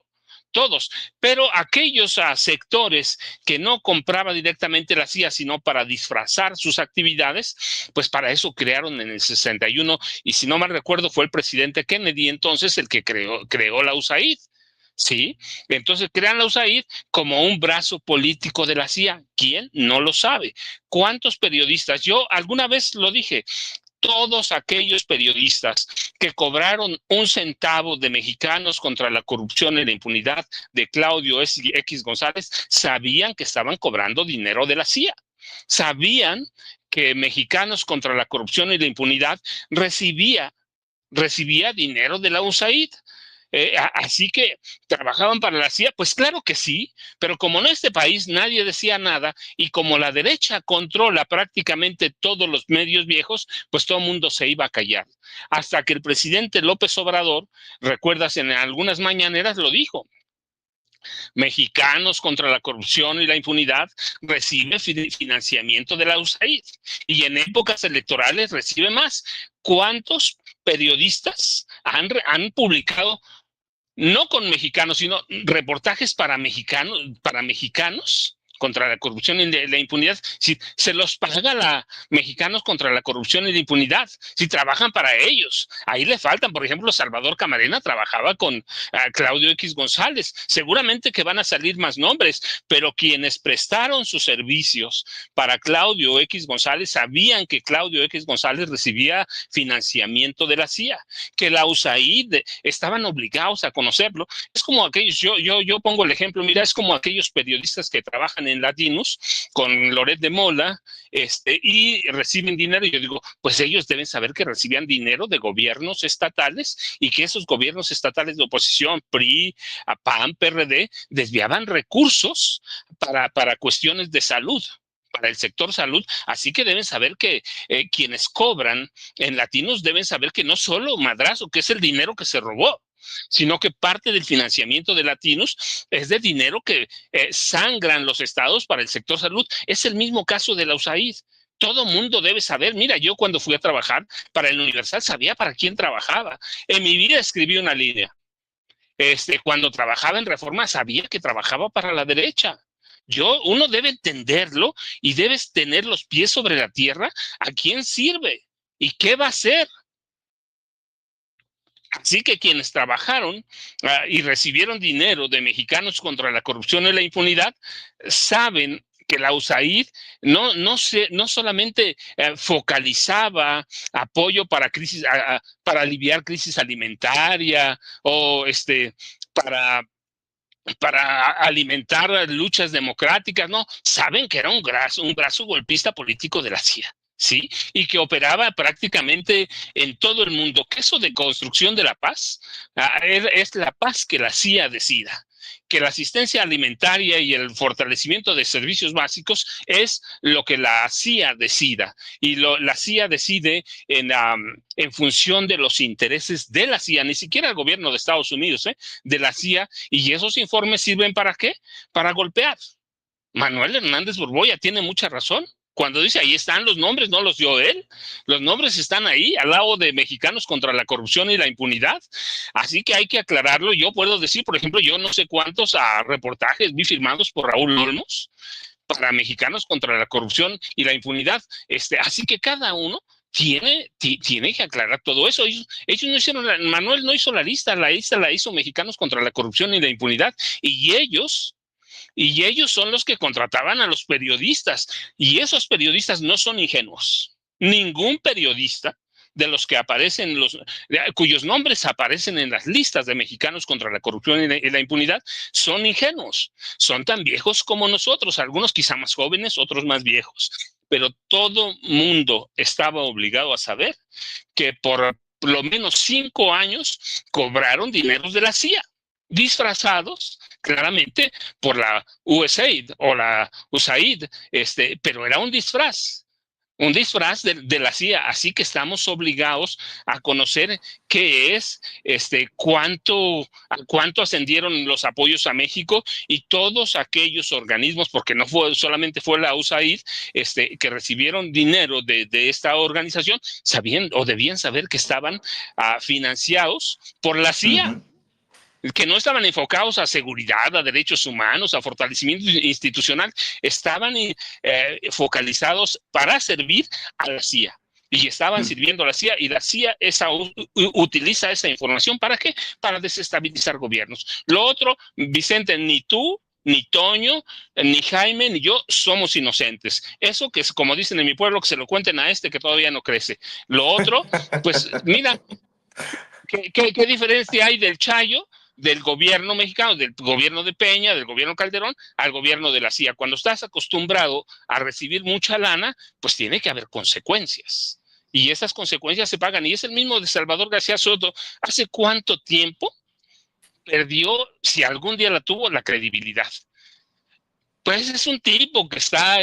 Todos, pero aquellos sectores que no compraba directamente la CIA, sino para disfrazar sus actividades, pues para eso crearon en el 61, y si no mal recuerdo fue el presidente Kennedy entonces el que creó la USAID. Sí, entonces crean la USAID como un brazo político de la CIA. ¿Quién? No lo sabe. ¿Cuántos periodistas? Yo alguna vez lo dije, todos aquellos periodistas que cobraron un centavo de Mexicanos contra la corrupción y la impunidad de Claudio X González sabían que estaban cobrando dinero de la CIA. Sabían que Mexicanos contra la corrupción y la impunidad recibía dinero de la USAID. Así que trabajaban para la CIA, pues claro que sí, pero como en este país nadie decía nada, y como la derecha controla prácticamente todos los medios viejos, pues todo el mundo se iba a callar. Hasta que el presidente López Obrador, recuerdas, en algunas mañaneras lo dijo: Mexicanos contra la corrupción y la impunidad recibe financiamiento de la USAID, y en épocas electorales recibe más. ¿Cuántos periodistas han publicado, no con mexicanos, sino reportajes para mexicanos contra la corrupción y la impunidad? Si se los paga la Mexicanos contra la corrupción y la impunidad, si trabajan para ellos. Ahí le faltan, por ejemplo, Salvador Camarena trabajaba con Claudio X González. Seguramente que van a salir más nombres, pero quienes prestaron sus servicios para Claudio X González sabían que Claudio X González recibía financiamiento de la CIA, que la USAID estaban obligados a conocerlo. Es como aquellos, yo pongo el ejemplo, mira, es como aquellos periodistas que trabajan en Latinos con Loret de Mola, y reciben dinero. Y yo digo, pues ellos deben saber que recibían dinero de gobiernos estatales, y que esos gobiernos estatales de oposición, PRI, PAN, PRD, desviaban recursos para cuestiones de salud, para el sector salud. Así que deben saber que quienes cobran en Latinos deben saber que no solo madrazo, que es el dinero que se robó, sino que parte del financiamiento de Latinos es de dinero que sangran los estados para el sector salud. Es el mismo caso de la USAID. Todo mundo debe saber. Mira, yo cuando fui a trabajar para el Universal sabía para quién trabajaba. En mi vida escribí una línea. Cuando trabajaba en Reforma sabía que trabajaba para la derecha. Uno debe entenderlo y debes tener los pies sobre la tierra. ¿A quién sirve? ¿Y qué va a hacer? Así que quienes trabajaron y recibieron dinero de Mexicanos contra la Corrupción y la Impunidad saben que la USAID no solamente focalizaba apoyo para crisis, para aliviar crisis alimentaria o para alimentar luchas democráticas, no, saben que era un brazo golpista político de la CIA. ¿Sí? Y que operaba prácticamente en todo el mundo, que eso de construcción de la paz es la paz que la CIA decida, que la asistencia alimentaria y el fortalecimiento de servicios básicos es lo que la CIA decida, y la CIA decide en función de los intereses de la CIA, ni siquiera el gobierno de Estados Unidos, de la CIA, y esos informes sirven ¿para qué? Para golpear. Manuel Hernández Borboya tiene mucha razón. Cuando dice ahí están los nombres, no los dio él. Los nombres están ahí, al lado de Mexicanos contra la Corrupción y la Impunidad. Así que hay que aclararlo. Yo puedo decir, por ejemplo, yo no sé cuántos reportajes vi firmados por Raúl Olmos para Mexicanos contra la Corrupción y la Impunidad. Así que cada uno tiene que aclarar todo eso. Ellos no hicieron, Manuel no hizo la lista la hizo Mexicanos contra la Corrupción y la Impunidad. Y ellos son los que contrataban a los periodistas, y esos periodistas no son ingenuos. Ningún periodista de los que aparecen, cuyos nombres aparecen en las listas de Mexicanos contra la Corrupción y la Impunidad, son ingenuos. Son tan viejos como nosotros, algunos quizá más jóvenes, otros más viejos. Pero todo mundo estaba obligado a saber que por lo menos 5 años cobraron dineros de la CIA, disfrazados claramente por la USAID o la USAID, pero era un disfraz de la CIA. Así que estamos obligados a conocer qué es, cuánto ascendieron los apoyos a México y todos aquellos organismos, porque no solamente fue la USAID, que recibieron dinero de esta organización, sabían o debían saber que estaban financiados por la CIA. Que no estaban enfocados a seguridad, a derechos humanos, a fortalecimiento institucional, estaban focalizados para servir a la CIA. Y estaban sirviendo a la CIA, y la CIA utiliza esa información ¿para qué? Para desestabilizar gobiernos. Lo otro, Vicente, ni tú, ni Toño, ni Jaime, ni yo somos inocentes. Eso que es, como dicen en mi pueblo, que se lo cuenten a que todavía no crece. Lo otro, pues mira, ¿qué diferencia hay del Chayo, del gobierno mexicano, del gobierno de Peña, del gobierno Calderón, al gobierno de la CIA? Cuando estás acostumbrado a recibir mucha lana, pues tiene que haber consecuencias. Y esas consecuencias se pagan. Y es el mismo de Salvador García Soto. ¿Hace cuánto tiempo perdió, si algún día la tuvo, la credibilidad? Pues es un tipo que está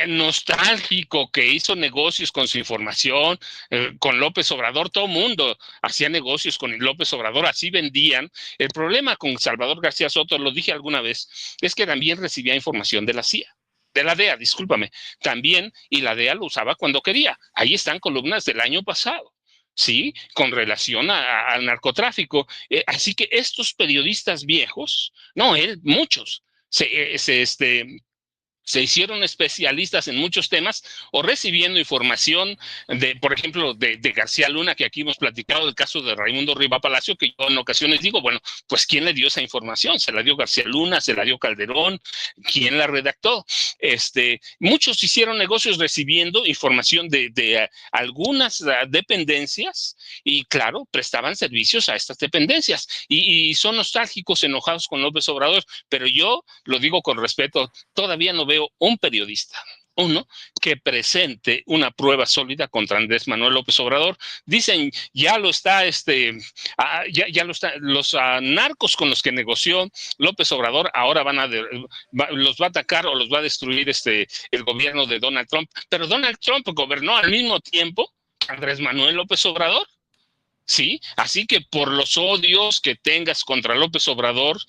nostálgico, que hizo negocios con su información, con López Obrador. Todo el mundo hacía negocios con López Obrador, así vendían. El problema con Salvador García Soto, lo dije alguna vez, es que también recibía información de la CIA, de la DEA, discúlpame, también, y la DEA lo usaba cuando quería. Ahí están columnas del año pasado, ¿sí? Con relación al narcotráfico. Así que estos periodistas viejos, no, muchos, se hicieron especialistas en muchos temas o recibiendo información por ejemplo, de García Luna, que aquí hemos platicado del caso de Raimundo Riva Palacio, que yo en ocasiones digo, bueno, pues ¿quién le dio esa información? ¿Se la dio García Luna? ¿Se la dio Calderón? ¿Quién la redactó? Muchos hicieron negocios recibiendo información de algunas dependencias y, claro, prestaban servicios a estas dependencias y son nostálgicos, enojados con López Obrador, pero yo lo digo con respeto, todavía no veo un periodista, uno, que presente una prueba sólida contra Andrés Manuel López Obrador. Dicen, ya lo está, los narcos con los que negoció López Obrador, ahora los va a atacar o los va a destruir el gobierno de Donald Trump. Pero Donald Trump gobernó al mismo tiempo que Andrés Manuel López Obrador. Sí, así que por los odios que tengas contra López Obrador,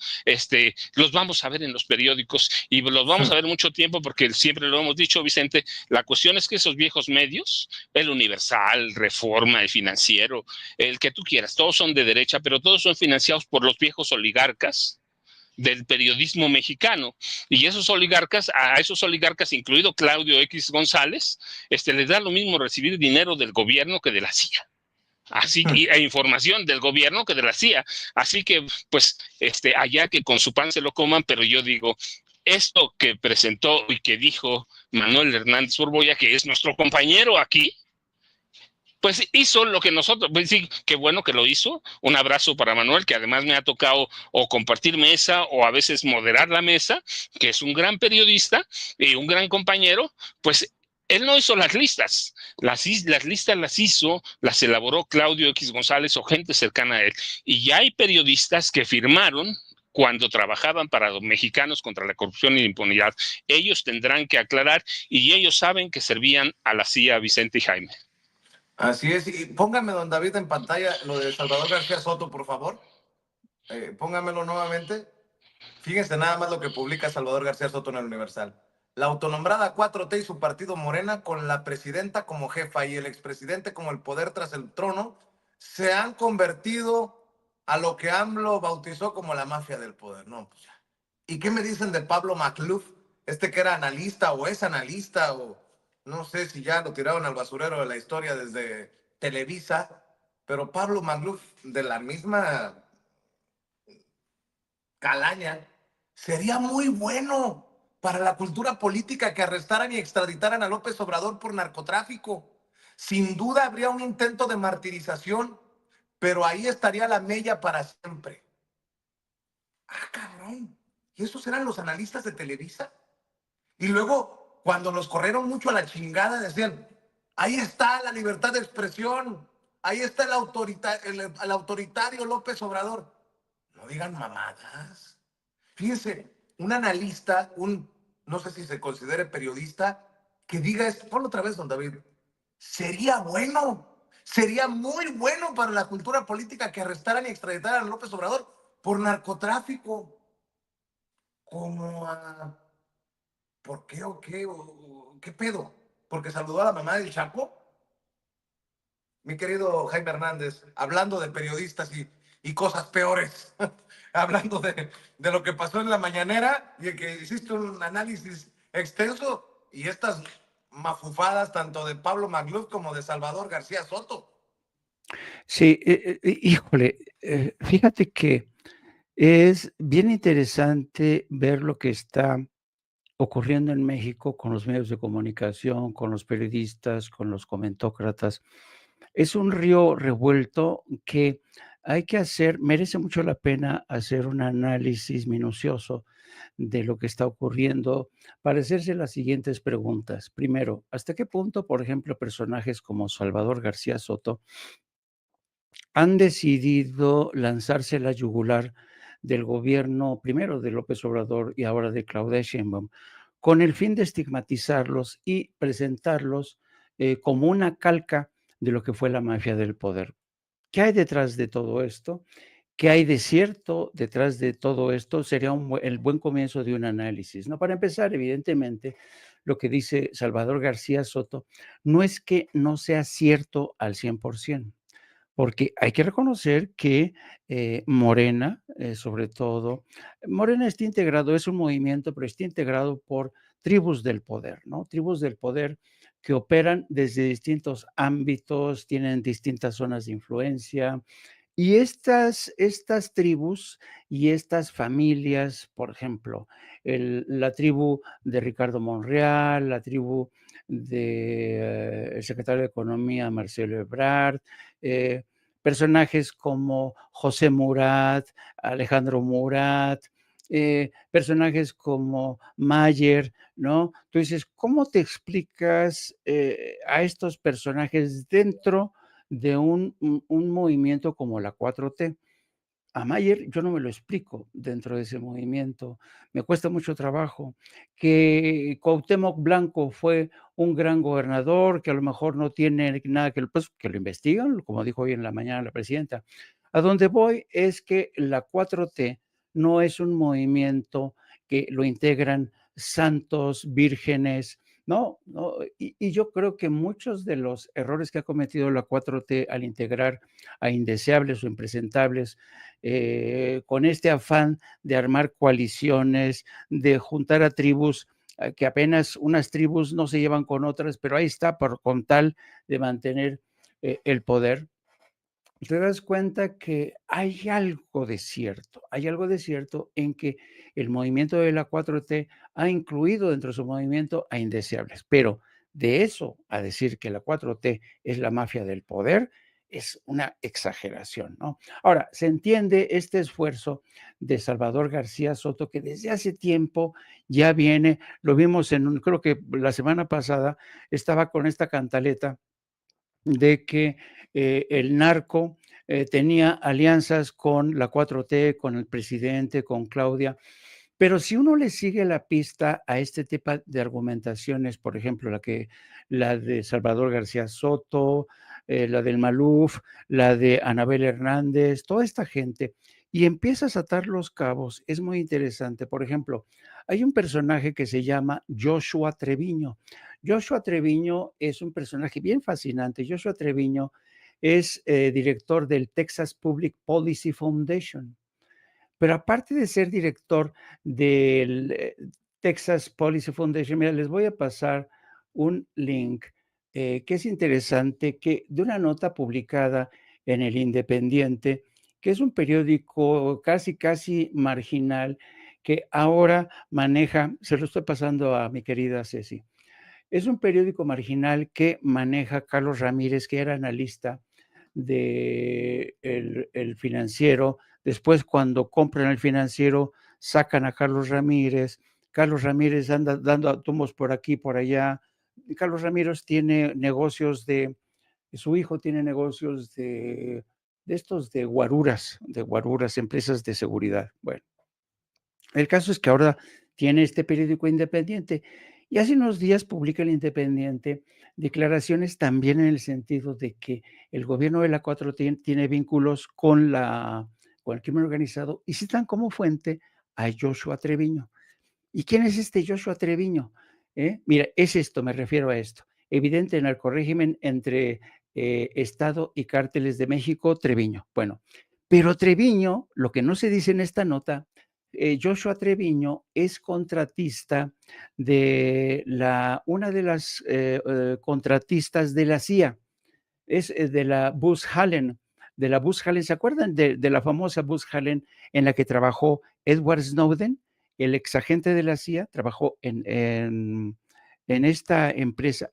los vamos a ver en los periódicos y los vamos a ver mucho tiempo, porque siempre lo hemos dicho, Vicente, la cuestión es que esos viejos medios, el Universal, Reforma, el Financiero, el que tú quieras, todos son de derecha, pero todos son financiados por los viejos oligarcas del periodismo mexicano, y a esos oligarcas, incluido Claudio X González, les da lo mismo recibir dinero del gobierno que de la CIA. Así que hay información del gobierno que de la CIA. Así que, pues, allá que con su pan se lo coman, pero yo digo, esto que presentó y que dijo Manuel Hernández Borboya, que es nuestro compañero aquí, pues hizo lo que nosotros, pues sí, qué bueno que lo hizo. Un abrazo para Manuel, que además me ha tocado o compartir mesa o a veces moderar la mesa, que es un gran periodista y un gran compañero. Pues él no hizo las listas, las listas las hizo, las elaboró Claudio X González o gente cercana a él. Y ya hay periodistas que firmaron cuando trabajaban para los mexicanos contra la corrupción y la impunidad. Ellos tendrán que aclarar y ellos saben que servían a la CIA Vicente y Jaime. Así es, y póngame, don David, en pantalla lo de Salvador García Soto, por favor. Póngamelo nuevamente. Fíjense nada más lo que publica Salvador García Soto en el Universal. La autonombrada 4T y su partido Morena, con la presidenta como jefa y el expresidente como el poder tras el trono, se han convertido a lo que AMLO bautizó como la mafia del poder. No, pues ya. ¿Y qué me dicen de Pablo Macluf? Que era analista o es analista o no sé si ya lo tiraron al basurero de la historia desde Televisa, pero Pablo Macluf, de la misma calaña, sería muy bueno para la cultura política que arrestaran y extraditaran a López Obrador por narcotráfico. Sin duda habría un intento de martirización, pero ahí estaría la mella para siempre. Ah, cabrón. ¿Y esos eran los analistas de Televisa? Y luego, cuando los corrieron mucho a la chingada, decían, ahí está la libertad de expresión, ahí está el autoritario López Obrador. No digan mamadas. Fíjense, un analista, no sé si se considere periodista, que diga esto, ponlo otra vez, don David, sería muy bueno para la cultura política que arrestaran y extraditaran a López Obrador por narcotráfico, como a... ¿Por qué o qué? ¿Qué pedo? ¿Porque saludó a la mamá del Chapo? Mi querido Jaime Hernández, hablando de periodistas y cosas peores, hablando de lo que pasó en la mañanera y de que hiciste un análisis extenso y estas mafufadas tanto de Pablo Macluf como de Salvador García Soto. Sí, híjole, fíjate que es bien interesante ver lo que está ocurriendo en México con los medios de comunicación, con los periodistas, con los comentócratas. Es un río revuelto que merece mucho la pena hacer un análisis minucioso de lo que está ocurriendo para hacerse las siguientes preguntas. Primero, ¿hasta qué punto, por ejemplo, personajes como Salvador García Soto han decidido lanzarse a la yugular del gobierno, primero de López Obrador y ahora de Claudia Sheinbaum, con el fin de estigmatizarlos y presentarlos como una calca de lo que fue la mafia del poder? ¿Qué hay detrás de todo esto? ¿Qué hay de cierto detrás de todo esto? Sería el buen comienzo de un análisis, ¿no? Para empezar, evidentemente, lo que dice Salvador García Soto no es que no sea cierto al 100%. Porque hay que reconocer que Morena, sobre todo, Morena está integrado, es un movimiento, pero está integrado por tribus del poder, ¿no? Tribus del poder que operan desde distintos ámbitos, tienen distintas zonas de influencia, y estas tribus y estas familias, por ejemplo, la tribu de Ricardo Monreal, la tribu de el secretario de Economía, Marcelo Ebrard, personajes como José Murat, Alejandro Murat, personajes como Mayer, ¿no? Tú dices, ¿cómo te explicas a estos personajes dentro de un movimiento como la 4T? A Mayer yo no me lo explico dentro de ese movimiento, me cuesta mucho trabajo. Que Cuauhtémoc Blanco fue un gran gobernador, que a lo mejor no tiene nada pues, que lo investigan, como dijo hoy en la mañana la presidenta. A donde voy es que la 4T no es un movimiento que lo integran santos, vírgenes, no, y yo creo que muchos de los errores que ha cometido la 4T al integrar a indeseables o impresentables con este afán de armar coaliciones, de juntar a tribus que apenas unas tribus no se llevan con otras, pero ahí está con tal de mantener el poder. te das cuenta que hay algo de cierto en que el movimiento de la 4T ha incluido dentro de su movimiento a indeseables, pero de eso a decir que la 4T es la mafia del poder, es una exageración, ¿no? Ahora, se entiende este esfuerzo de Salvador García Soto, que desde hace tiempo ya viene, lo vimos creo que la semana pasada estaba con esta cantaleta de que el narco tenía alianzas con la 4T, con el presidente, con Claudia. Pero si uno le sigue la pista a este tipo de argumentaciones, por ejemplo, la de Salvador García Soto, la del Maluf, la de Anabel Hernández, toda esta gente, y empiezas a atar los cabos, es muy interesante. Por ejemplo, hay un personaje que se llama Joshua Treviño. Joshua Treviño es un personaje bien fascinante. Joshua Treviño es director del Texas Public Policy Foundation. Pero aparte de ser director del Texas Policy Foundation, mira, les voy a pasar un link que es interesante, que de una nota publicada en El Independiente, que es un periódico casi, casi marginal, que ahora maneja, se lo estoy pasando a mi querida Ceci, es un periódico marginal que maneja Carlos Ramírez, que era analista de el Financiero. Después, cuando compran el Financiero, sacan a Carlos Ramírez. Carlos Ramírez anda dando átomos por aquí, por allá. Carlos Ramírez tiene negocios su hijo tiene negocios de estos de guaruras, empresas de seguridad. Bueno, el caso es que ahora tiene este periódico independiente y hace unos días publica el Independiente declaraciones también en el sentido de que el gobierno de la 4 tiene vínculos con el crimen organizado y citan como fuente a Joshua Treviño. ¿Y quién es este Joshua Treviño? Mira, es esto, me refiero a esto. Evidente narcorrégimen entre Estado y cárteles de México, Treviño. Bueno, pero Treviño, lo que no se dice en esta nota, Joshua Treviño es contratista de una de las contratistas de la CIA, es de la Booz Allen, ¿se acuerdan de la famosa Booz Allen en la que trabajó Edward Snowden? El exagente de la CIA trabajó en esta empresa.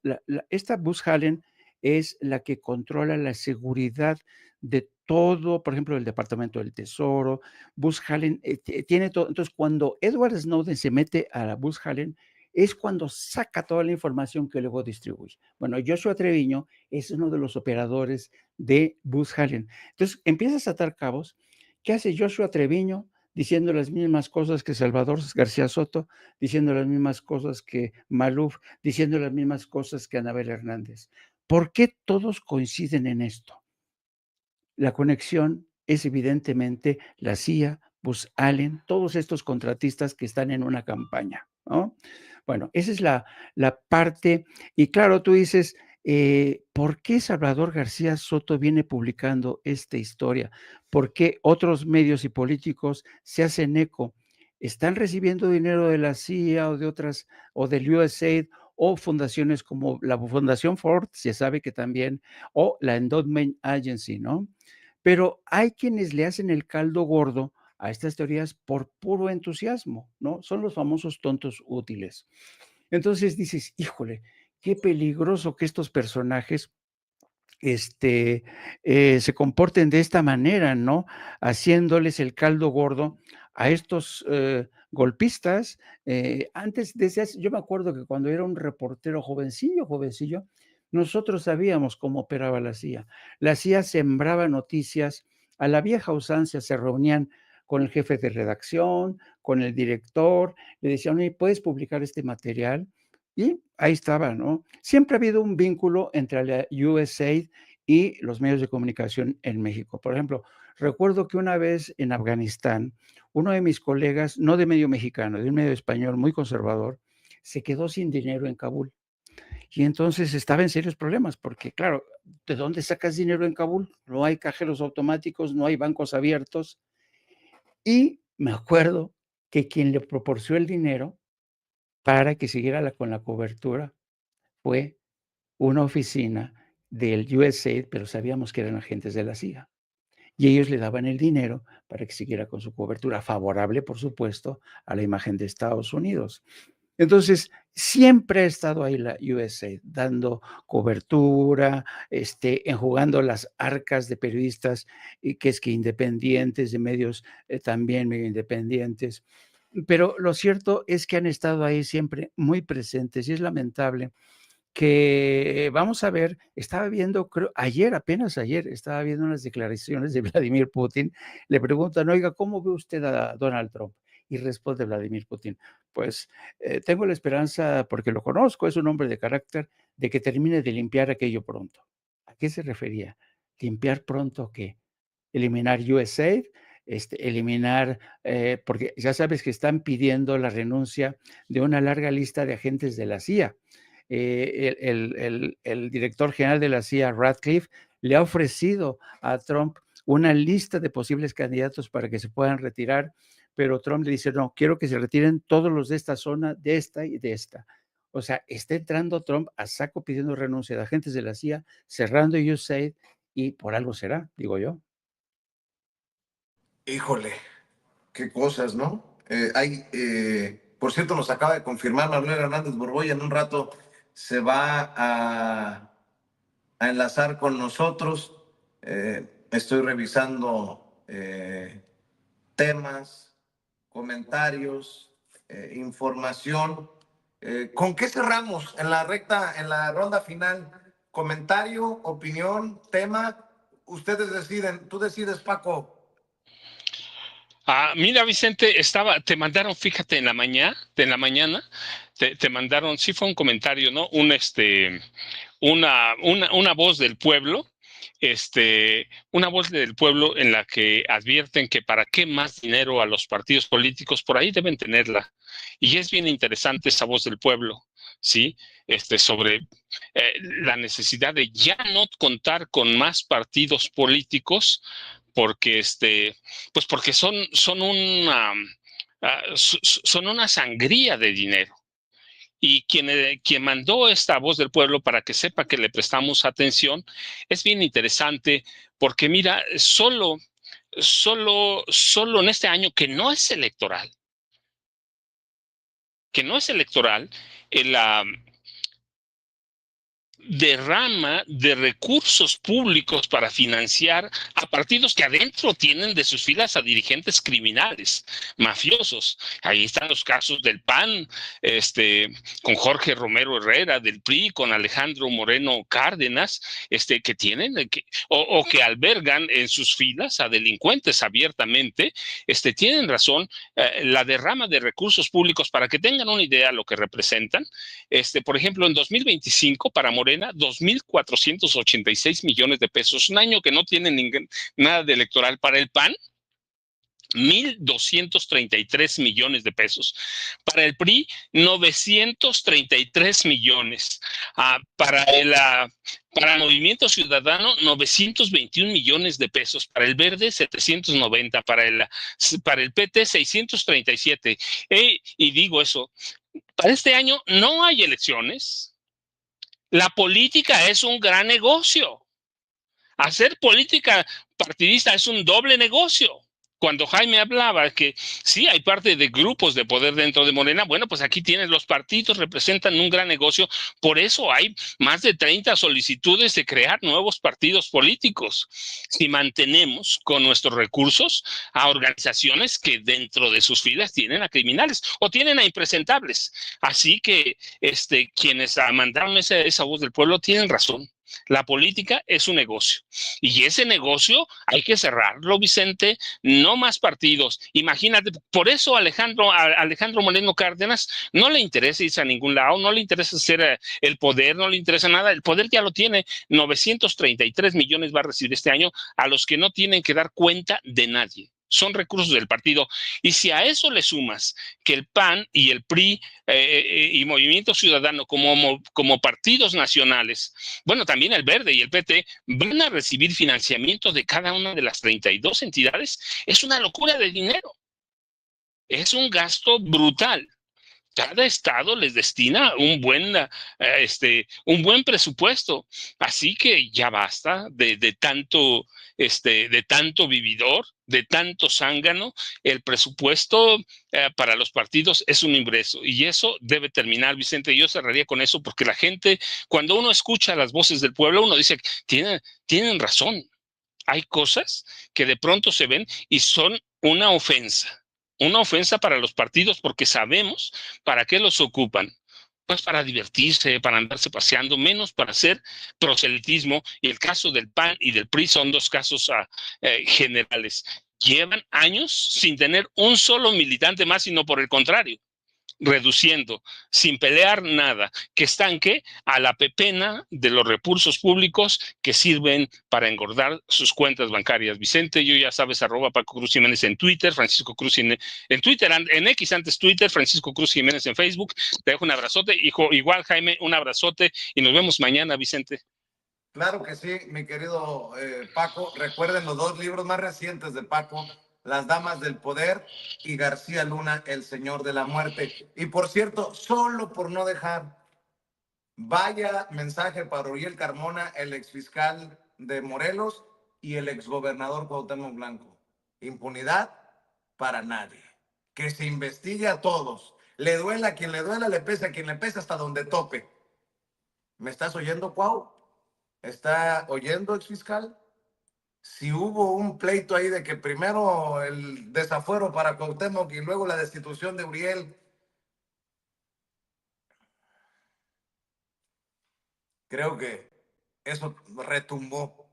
Esta Booz Allen es la que controla la seguridad de todo, por ejemplo, el Departamento del Tesoro. Booz Allen tiene todo. Entonces, cuando Edward Snowden se mete a la Booz Allen, es cuando saca toda la información que luego distribuye. Bueno, Joshua Treviño es uno de los operadores de Booz Allen. Entonces, empiezas a atar cabos. ¿Qué hace Joshua Treviño? Diciendo las mismas cosas que Salvador García Soto, diciendo las mismas cosas que Maluf, diciendo las mismas cosas que Anabel Hernández. ¿Por qué todos coinciden en esto? La conexión es evidentemente la CIA, Booz Allen, todos estos contratistas que están en una campaña, ¿no? Bueno, esa es la parte, y claro, tú dices, ¿por qué Salvador García Soto viene publicando esta historia? ¿Por qué otros medios y políticos se hacen eco? ¿Están recibiendo dinero de la CIA o de otras, o del USAID, o fundaciones como la Fundación Ford, se sabe que también, o la Endowment Agency, ¿no? Pero hay quienes le hacen el caldo gordo a estas teorías por puro entusiasmo, ¿no? Son los famosos tontos útiles. Entonces dices, híjole, qué peligroso que estos personajes se comporten de esta manera, ¿no? Haciéndoles el caldo gordo a estos golpistas. Yo me acuerdo que cuando era un reportero jovencillo, nosotros sabíamos cómo operaba la CIA. La CIA sembraba noticias a la vieja usanza, se reunían con el jefe de redacción, con el director, le decían, oye, ¿puedes publicar este material? Y ahí estaba, ¿no? Siempre ha habido un vínculo entre la USAID y los medios de comunicación en México. Por ejemplo, recuerdo que una vez en Afganistán, uno de mis colegas, no de medio mexicano, de un medio español muy conservador, se quedó sin dinero en Kabul. Y entonces estaba en serios problemas, porque claro, ¿de dónde sacas dinero en Kabul? No hay cajeros automáticos, no hay bancos abiertos. Y me acuerdo que quien le proporcionó el dinero para que siguiera con la cobertura fue una oficina del USAID, pero sabíamos que eran agentes de la CIA. y ellos le daban el dinero para que siguiera con su cobertura, favorable, por supuesto, a la imagen de Estados Unidos. Entonces, siempre ha estado ahí la USAID dando cobertura, enjugando las arcas de periodistas, que es que independientes, de medios también medio independientes. Pero lo cierto es que han estado ahí siempre muy presentes y es lamentable que, vamos a ver, estaba viendo, creo, ayer, apenas ayer, estaba viendo unas declaraciones de Vladimir Putin. Le preguntan, oiga, ¿cómo ve usted a Donald Trump? Y responde Vladimir Putin, pues tengo la esperanza, porque lo conozco, es un hombre de carácter, de que termine de limpiar aquello pronto. ¿A qué se refería? ¿Limpiar pronto qué? Eliminar USAID, eliminar, porque ya sabes que están pidiendo la renuncia de una larga lista de agentes de la CIA. El director general de la CIA, Ratcliffe, le ha ofrecido a Trump una lista de posibles candidatos para que se puedan retirar, pero Trump le dice, no, quiero que se retiren todos los de esta zona, de esta y de esta. O sea, está entrando Trump a saco pidiendo renuncia de agentes de la CIA, cerrando USAID, y por algo será, digo yo. Híjole, qué cosas, ¿no? Por cierto, nos acaba de confirmar Manuel Hernández Borboya, en un rato se va a enlazar con nosotros. Estoy revisando temas, comentarios, información. ¿Con qué cerramos en la ronda final? ¿Comentario, opinión, tema? Ustedes deciden. Tú decides, Paco. Mira, Vicente, te mandaron, fíjate, en la mañana, te mandaron, sí fue un comentario, ¿no? Una voz del pueblo, una voz del pueblo en la que advierten que para qué más dinero a los partidos políticos, por ahí deben tenerla. Y es bien interesante esa voz del pueblo, ¿sí? Sobre la necesidad de ya no contar con más partidos políticos, porque pues porque son una sangría de dinero. Y quien mandó esta voz del pueblo para que sepa que le prestamos atención es bien interesante, porque mira, solo en este año que no es electoral, la derrama de recursos públicos para financiar a partidos que adentro tienen de sus filas a dirigentes criminales, mafiosos. Ahí están los casos del PAN, con Jorge Romero Herrera, del PRI, con Alejandro Moreno Cárdenas, que tienen, o que albergan en sus filas a delincuentes abiertamente. Tienen razón, la derrama de recursos públicos, para que tengan una idea de lo que representan. Por ejemplo, en 2025, para Morena, 2,486 millones de pesos, un año que no tiene nada de electoral. Para el PAN, 1,233 millones de pesos. Para el PRI, 933 millones. Para Movimiento Ciudadano, 921 millones de pesos. Para el Verde, 790. Para el PT, 637. Y digo eso, para este año no hay elecciones. La política es un gran negocio. Hacer política partidista es un doble negocio. Cuando Jaime hablaba que sí hay parte de grupos de poder dentro de Morena, bueno, pues aquí tienes, los partidos representan un gran negocio. Por eso hay más de 30 solicitudes de crear nuevos partidos políticos. Si mantenemos con nuestros recursos a organizaciones que dentro de sus filas tienen a criminales o tienen a impresentables. Así que quienes mandaron esa voz del pueblo tienen razón. La política es un negocio y ese negocio hay que cerrarlo, Vicente. No más partidos. Imagínate, por eso Alejandro Moreno Cárdenas no le interesa irse a ningún lado, no le interesa ser el poder, no le interesa nada. El poder ya lo tiene. 933 millones va a recibir este año, a los que no tienen que dar cuenta de nadie. Son recursos del partido. Y si a eso le sumas que el PAN y el PRI y Movimiento Ciudadano como partidos nacionales, bueno, también el Verde y el PT, van a recibir financiamiento de cada una de las 32 entidades, es una locura de dinero. Es un gasto brutal. cada estado les destina un buen presupuesto. Así que ya basta de tanto vividor, de tanto zángano. El presupuesto para los partidos es un ingreso y eso debe terminar, Vicente. Yo cerraría con eso porque la gente, cuando uno escucha las voces del pueblo, uno dice, tienen razón. Hay cosas que de pronto se ven y son una ofensa para los partidos porque sabemos para qué los ocupan. Pues para divertirse, para andarse paseando, menos para hacer proselitismo. Y el caso del PAN y del PRI son dos casos generales. Llevan años sin tener un solo militante más, sino por el contrario, reduciendo, sin pelear nada, que estanque a la pepena de los recursos públicos que sirven para engordar sus cuentas bancarias. Vicente, yo ya sabes, @Paco Cruz Jiménez en Twitter, Francisco Cruz en Twitter, en X antes Twitter, Francisco Cruz Jiménez en Facebook. Te dejo un abrazote. Igual, Jaime, un abrazote y nos vemos mañana, Vicente. Claro que sí, mi querido Paco. Recuerden los dos libros más recientes de Paco, Las Damas del Poder y García Luna, El Señor de la Muerte. Y por cierto, solo por no dejar, vaya mensaje para Uriel Carmona, el exfiscal de Morelos y el exgobernador Cuauhtémoc Blanco. Impunidad para nadie. Que se investigue a todos. Le duela a quien le duela, le pesa a quien le pesa hasta donde tope. ¿Me estás oyendo, Cuau? ¿Está oyendo, exfiscal? Si hubo un pleito ahí de que primero el desafuero para Cuauhtémoc y luego la destitución de Uriel, creo que eso retumbó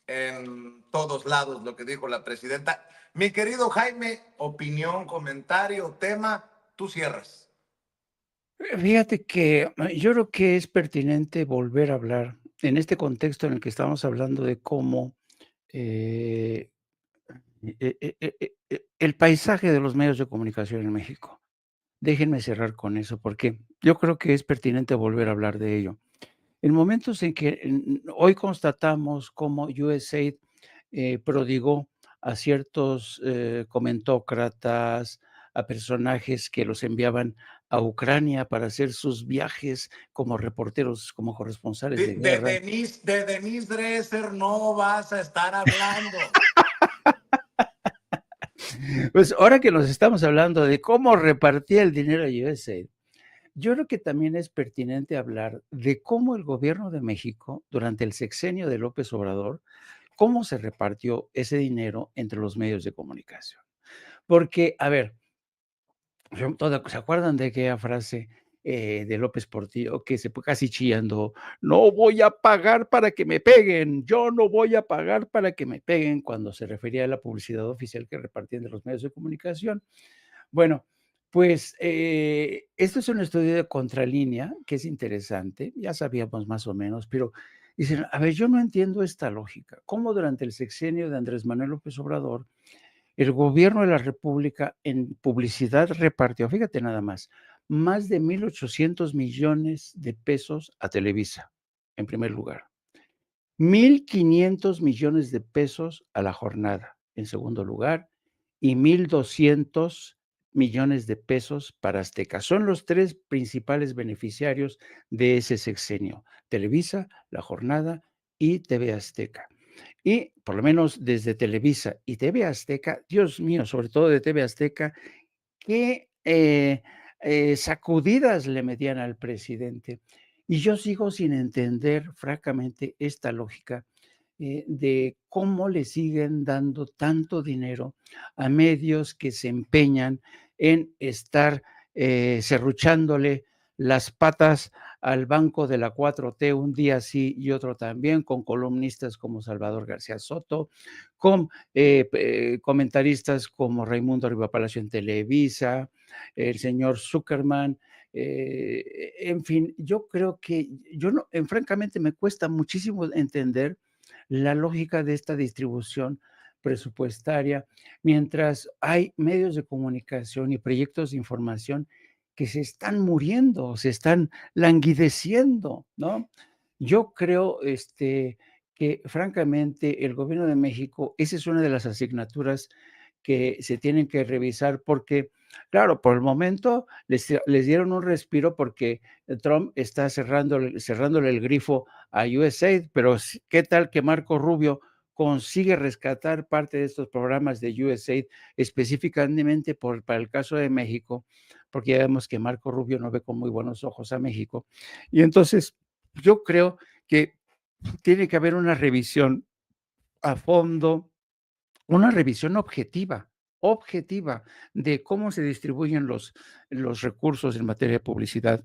en todos lados lo que dijo la presidenta. Mi querido Jaime, opinión, comentario, tema, tú cierras. Fíjate que yo creo que es pertinente volver a hablar en este contexto en el que estamos hablando de cómo eh, el paisaje de los medios de comunicación en México. Déjenme cerrar con eso, porque yo creo que es pertinente volver a hablar de ello. En momentos en que hoy constatamos cómo USAID prodigó a ciertos comentócratas, a personajes que los enviaban a Ucrania para hacer sus viajes como reporteros, como corresponsales de guerra. De Denise Dresser no vas a estar hablando. Pues ahora que nos estamos hablando de cómo repartía el dinero a USAID, yo creo que también es pertinente hablar de cómo el gobierno de México, durante el sexenio de López Obrador, cómo se repartió ese dinero entre los medios de comunicación. Porque, a ver, ¿se acuerdan de aquella frase de López Portillo que se fue casi chillando? No voy a pagar para que me peguen, yo no voy a pagar para que me peguen, cuando se refería a la publicidad oficial que repartían de los medios de comunicación. Bueno, pues esto es un estudio de contralínea que es interesante, ya sabíamos más o menos, pero dicen, a ver, yo no entiendo esta lógica. ¿Cómo durante el sexenio de Andrés Manuel López Obrador, el gobierno de la República en publicidad repartió, fíjate nada más de 1,800 millones de pesos a Televisa, en primer lugar, 1,500 millones de pesos a La Jornada, en segundo lugar, y 1,200 millones de pesos para Azteca? Son los 3 principales beneficiarios de ese sexenio: Televisa, La Jornada y TV Azteca. Y por lo menos desde Televisa y TV Azteca, Dios mío, sobre todo de TV Azteca, qué sacudidas le metían al presidente. Y yo sigo sin entender, francamente, esta lógica de cómo le siguen dando tanto dinero a medios que se empeñan en estar serruchándole las patas al banco de la 4T un día sí y otro también, con columnistas como Salvador García Soto, con comentaristas como Raimundo Riva Palacio en Televisa, el señor Zuckerman, en fin, yo creo que, yo no, francamente me cuesta muchísimo entender la lógica de esta distribución presupuestaria, mientras hay medios de comunicación y proyectos de información que se están muriendo, se están languideciendo, ¿no? Yo creo que francamente el gobierno de México, esa es una de las asignaturas que se tienen que revisar porque, claro, por el momento les dieron un respiro porque Trump está cerrándole el grifo a USAID, pero ¿qué tal que Marco Rubio consigue rescatar parte de estos programas de USAID específicamente para el caso de México? Porque ya vemos que Marco Rubio no ve con muy buenos ojos a México. Y entonces yo creo que tiene que haber una revisión a fondo, una revisión objetiva de cómo se distribuyen los recursos en materia de publicidad.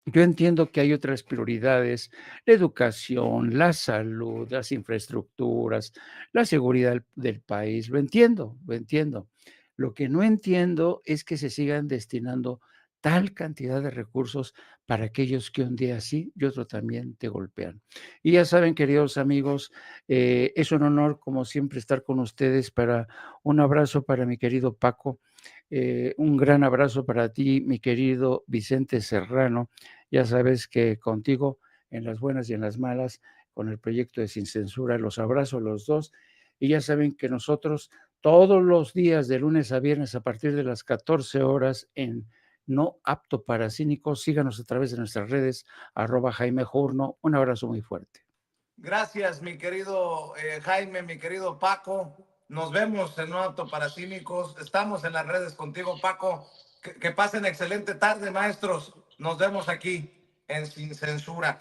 Yo entiendo que hay otras prioridades, la educación, la salud, las infraestructuras, la seguridad del país, lo entiendo, lo entiendo. Lo que no entiendo es que se sigan destinando tal cantidad de recursos para aquellos que un día sí y otro también te golpean. Y ya saben, queridos amigos, es un honor, como siempre, estar con ustedes. Un abrazo para mi querido Paco, un gran abrazo para ti, mi querido Vicente Serrano. Ya sabes que contigo, en las buenas y en las malas, con el proyecto de Sin Censura, los abrazo los dos. Y ya saben que nosotros todos los días, de lunes a viernes, a partir de las 14 horas, en No Apto para Cínicos, síganos a través de nuestras redes, @Jaime Journo. Un abrazo muy fuerte. Gracias, mi querido Jaime, mi querido Paco. Nos vemos en No Apto para Cínicos. Estamos en las redes contigo, Paco. Que pasen excelente tarde, maestros. Nos vemos aquí en Sin Censura.